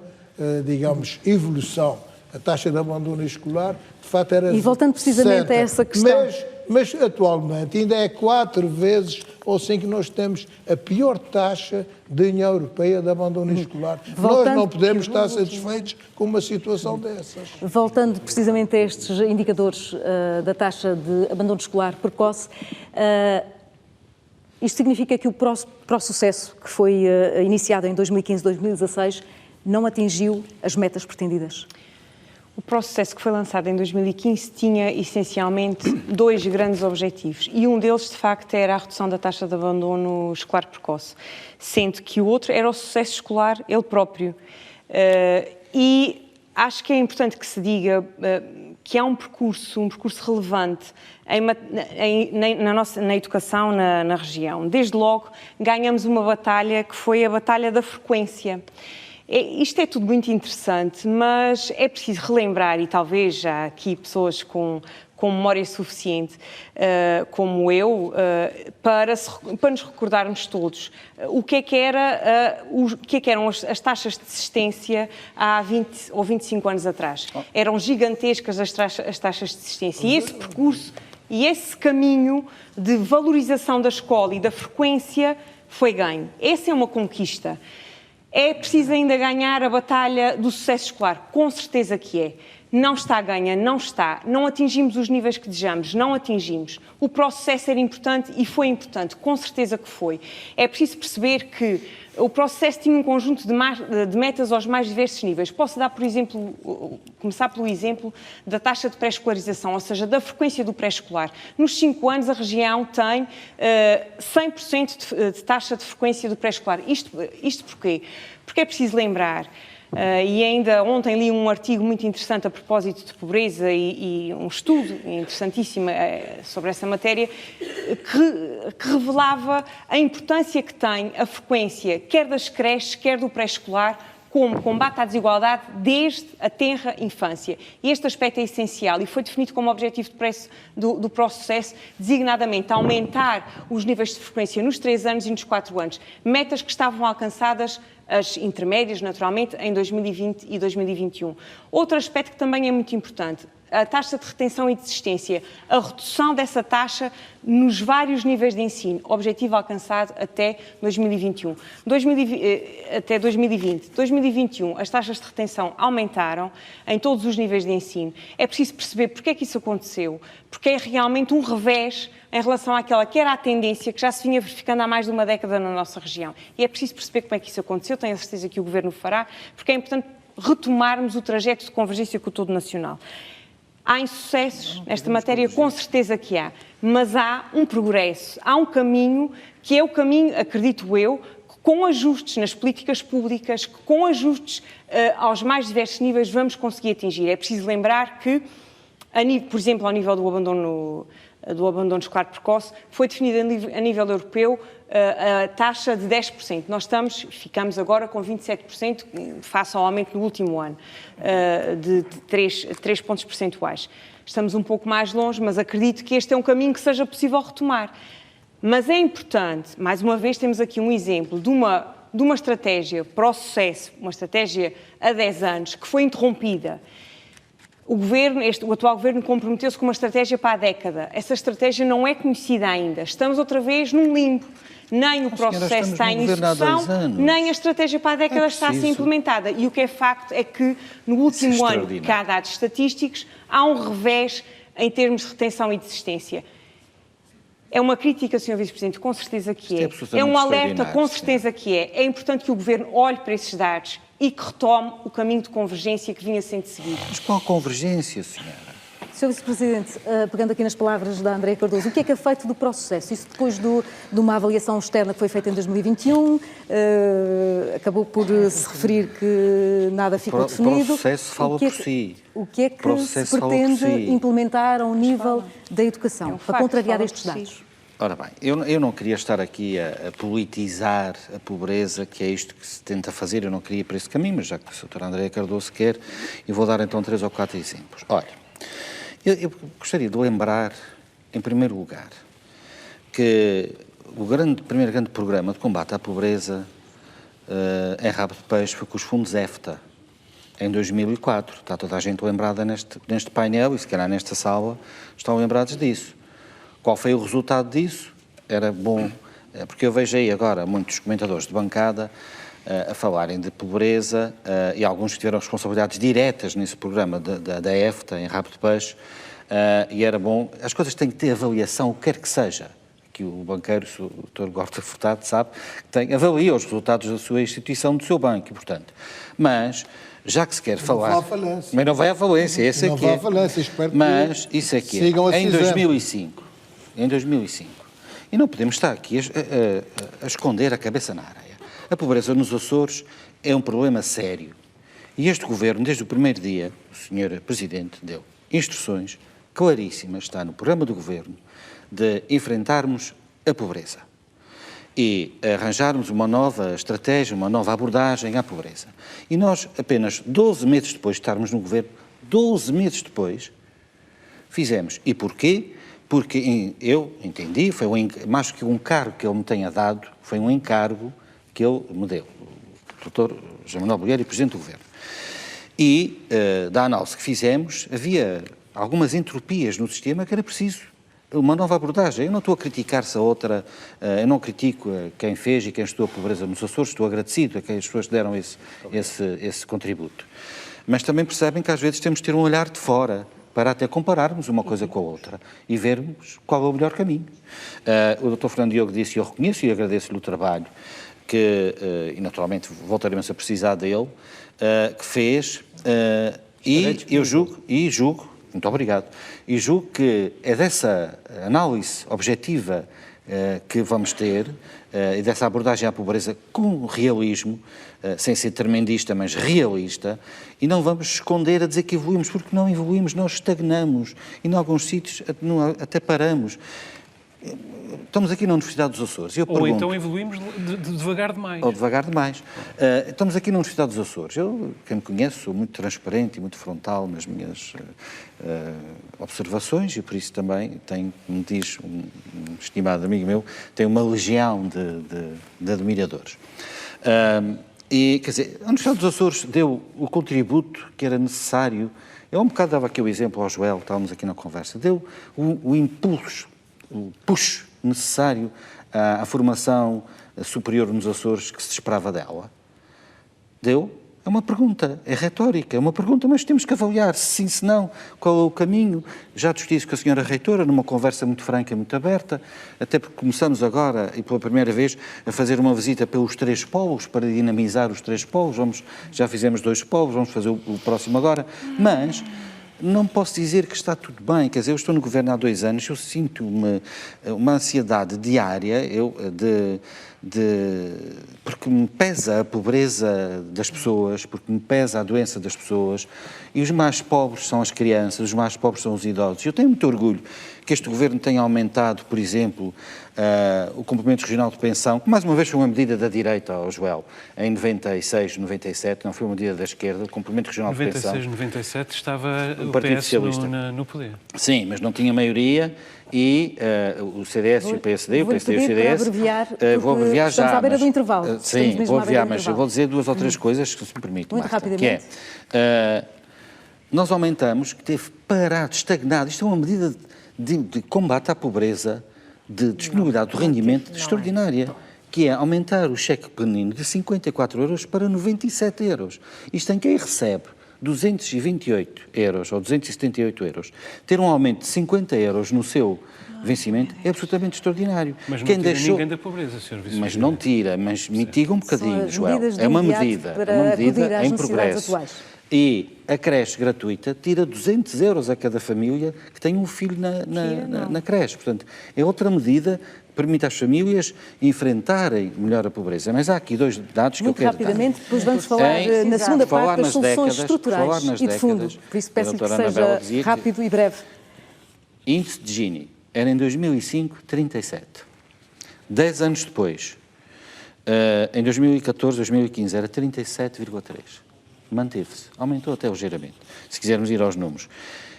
digamos, evolução. A taxa de abandono escolar, de facto, era E voltando precisamente certa, a essa questão... Mas atualmente ainda é 4 vezes ou 5 que nós temos a pior taxa da União Europeia de abandono escolar. Nós não podemos estar satisfeitos com uma situação dessas. Voltando precisamente a estes indicadores da taxa de abandono escolar precoce, isto significa que o Prosucesso, que foi iniciado em 2015-2016, não atingiu as metas pretendidas? O Prosucesso que foi lançado em 2015 tinha essencialmente 2 grandes objetivos e um deles, de facto, era a redução da taxa de abandono escolar precoce, sendo que o outro era o sucesso escolar ele próprio. E acho que é importante que se diga que há um percurso relevante na educação na região. Desde logo ganhamos uma batalha que foi a batalha da frequência. Isto é tudo muito interessante, mas é preciso relembrar, e talvez já aqui pessoas com memória suficiente, como eu, para nos recordarmos todos o que é que eram as taxas de desistência há 20 ou 25 anos atrás. Eram gigantescas as taxas de desistência. E esse percurso e esse caminho de valorização da escola e da frequência foi ganho. Essa é uma conquista. É preciso ainda ganhar a batalha do sucesso escolar, com certeza que é. Não está ganha, não está. Não atingimos os níveis que desejamos, não atingimos. O processo era importante e foi importante, com certeza que foi. É preciso perceber que o processo tinha um conjunto de metas aos mais diversos níveis. Posso dar, por exemplo, começar pelo exemplo da taxa de pré-escolarização, ou seja, da frequência do pré-escolar. Nos 5 anos, a região tem 100% de taxa de frequência do pré-escolar. Isto porquê? Porque é preciso lembrar, e ainda ontem li um artigo muito interessante a propósito de pobreza e um estudo interessantíssimo sobre essa matéria, que revelava a importância que tem a frequência, quer das creches, quer do pré-escolar, como combate à desigualdade desde a tenra infância. E este aspecto é essencial e foi definido como objetivo do Prosucesso, designadamente aumentar os níveis de frequência nos 3 anos e nos 4 anos, metas que estavam alcançadas, as intermédias, naturalmente, em 2020 e 2021. Outro aspecto que também é muito importante, a taxa de retenção e desistência, a redução dessa taxa nos vários níveis de ensino, objetivo alcançado até 2021. Até 2020. 2021, as taxas de retenção aumentaram em todos os níveis de ensino. É preciso perceber porque é que isso aconteceu, porque é realmente um revés em relação àquela que era a tendência que já se vinha verificando há mais de uma década na nossa região. E é preciso perceber como é que isso aconteceu, tenho a certeza que o Governo fará, porque é importante retomarmos o trajeto de convergência com o todo nacional. Há insucessos nesta matéria, com certeza que há, mas há um progresso, há um caminho que é o caminho, acredito eu, com ajustes nas políticas públicas, com ajustes aos mais diversos níveis vamos conseguir atingir. É preciso lembrar que, por exemplo, ao nível do abandono escolar precoce, foi definida a nível europeu a taxa de 10%. Nós ficamos agora com 27% face ao aumento no último ano, de 3 pontos percentuais. Estamos um pouco mais longe, mas acredito que este é um caminho que seja possível retomar. Mas é importante, mais uma vez temos aqui um exemplo de uma estratégia para o sucesso, uma estratégia há 10 anos, que foi interrompida. O atual Governo comprometeu-se com uma estratégia para a década. Essa estratégia não é conhecida ainda. Estamos outra vez num limbo. Nem o processo está em execução, nem a estratégia para a década está a ser implementada. E o que é facto é que no último ano, que há dados estatísticos, há um revés em termos de retenção e desistência. É uma crítica, Sr. Vice-Presidente, com certeza que é. É um alerta, com certeza que é. É importante que o Governo olhe para esses dados e que retome o caminho de convergência que vinha sendo seguido. Mas qual convergência, senhora? Sr. Vice-Presidente, pegando aqui nas palavras da Andréa Cardoso, o que é feito do processo? Isso depois de uma avaliação externa que foi feita em 2021, acabou por se referir que nada ficou definido. O processo fala por si. O que é que se pretende implementar ao nível da educação, para contrariar estes dados? Ora bem, eu não queria estar aqui a politizar a pobreza, que é isto que se tenta fazer, eu não queria ir para esse caminho, mas já que a doutora Andréa Cardoso quer, eu vou dar então 3 ou 4 exemplos. Olha, eu gostaria de lembrar, em primeiro lugar, que o primeiro grande programa de combate à pobreza em rabo de peixe foi com os fundos EFTA, em 2004. Está toda a gente lembrada neste painel e se calhar nesta sala estão lembrados disso. Qual foi o resultado disso? Era bom, porque eu vejo aí agora muitos comentadores de bancada a falarem de pobreza e alguns que tiveram responsabilidades diretas nesse programa da EFTA, em rabo de peixe, e era bom. As coisas têm que ter avaliação, o que quer que seja. Que o banqueiro, o Dr. Gorta Furtado, sabe, avalia os resultados da sua instituição, do seu banco, e, portanto. Mas, já que se quer falar... Não vai à falência. Mas não vai à falência, esse é que é. Não vai à falência, espero que mas, isso é que é. Em 2005, e não podemos estar aqui a esconder a cabeça na areia. A pobreza nos Açores é um problema sério. E este Governo, desde o primeiro dia, o Sr. Presidente deu instruções claríssimas, está no programa do Governo, de enfrentarmos a pobreza e arranjarmos uma nova estratégia, uma nova abordagem à pobreza. E nós, apenas 12 meses depois de estarmos no Governo, 12 meses depois, fizemos. E porquê? Porque eu entendi, foi mais que um cargo que ele me tenha dado, foi um encargo que ele me deu, o Dr. José Manuel Bolheiro, Presidente do Governo. E, da análise que fizemos, havia algumas entropias no sistema que era preciso uma nova abordagem. Eu não estou a criticar-se a outra, eu não critico quem fez e quem estudou a pobreza nos Açores, estou agradecido a quem as pessoas deram esse contributo. Mas também percebem que às vezes temos de ter um olhar de fora, para até compararmos uma coisa com a outra e vermos qual é o melhor caminho. O Dr. Fernando Diogo disse, e eu reconheço e agradeço-lhe o trabalho, e naturalmente voltaremos a precisar dele, que fez, e eu julgo, muito obrigado, e julgo que é dessa análise objetiva que vamos ter, e dessa abordagem à pobreza com realismo, sem ser tremendista, mas realista, e não vamos esconder a dizer que evoluímos, porque não evoluímos, nós estagnamos, e em alguns sítios até paramos. Estamos aqui na Universidade dos Açores. Ou então evoluímos devagar demais. Ou devagar demais. Estamos aqui na Universidade dos Açores. Quem me conhece, sou muito transparente e muito frontal nas minhas observações e por isso também tenho, como diz um estimado amigo meu, tenho uma legião de admiradores. E, quer dizer, a Universidade dos Açores deu o contributo que era necessário. Eu um bocado dava aqui o exemplo ao Joel, estávamos aqui na conversa, deu o impulso, o push necessário à formação superior nos Açores que se esperava dela. Deu? É uma pergunta, é retórica, é uma pergunta, mas temos que avaliar se sim, se não, qual é o caminho. Já discuti isso com a senhora reitora, numa conversa muito franca, muito aberta, até porque começamos agora, e pela primeira vez, a fazer uma visita pelos 3 polos, para dinamizar os 3 polos. Já fizemos 2 polos, vamos fazer o próximo agora, mas não posso dizer que está tudo bem. Quer dizer, eu estou no Governo há 2 anos, eu sinto uma ansiedade diária, porque me pesa a pobreza das pessoas, porque me pesa a doença das pessoas, e os mais pobres são as crianças, os mais pobres são os idosos. Eu tenho muito orgulho que este Governo tenha aumentado, por exemplo, o complemento regional de pensão, que mais uma vez foi uma medida da direita, ao Joel, em 96, 97, não foi uma medida da esquerda, o complemento regional de pensão. 96, 97 estava o Partido PS Socialista no poder. Sim, mas não tinha maioria e o CDS e o PSD, o PSD e o CDS... Vou abreviar já. Estamos à beira do intervalo. Sim, vou abreviar, mas eu vou dizer 2 ou 3 coisas, que se me permite, muito Marta, rapidamente. Que é, nós aumentamos, que teve parado, estagnado, isto é uma medida de combate à pobreza, de disponibilidade do rendimento extraordinária, que é aumentar o cheque pequenino de 54 euros para 97 euros. Isto em quem recebe 228 euros ou 278 euros, ter um aumento de 50 euros no seu vencimento é absolutamente extraordinário. Mas não tira ninguém da pobreza, Sr. Vice-Presidente. Mas não tira, mas mitiga um bocadinho, Joel. É uma medida em progresso. E a creche gratuita tira 200 euros a cada família que tem um filho na creche. Portanto, é outra medida que permite às famílias enfrentarem melhor a pobreza. Mas há aqui 2 dados que eu quero dar. Muito rapidamente, depois vamos falar na segunda parte das soluções estruturais e de fundo. Por isso peço-lhe que seja rápido e breve. Índice de Gini. era em 2005 37. 10 anos depois, em 2014, 2015, era 37,3. Manteve-se, aumentou até ligeiramente, se quisermos ir aos números.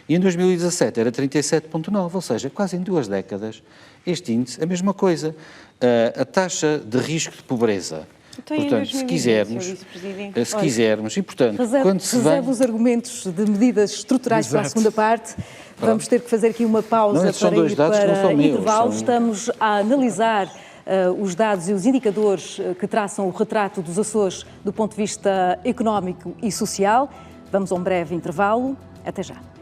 E em 2017 era 37,9, ou seja, quase em 2 décadas, este índice, a mesma coisa. A taxa de risco de pobreza, então, portanto, se quisermos, e portanto, quando se vem... os argumentos de medidas estruturais para a segunda parte. Vamos ter que fazer aqui uma pausa para ir para intervalo. Estamos a analisar os dados e os indicadores que traçam o retrato dos Açores do ponto de vista económico e social. Vamos a um breve intervalo. Até já.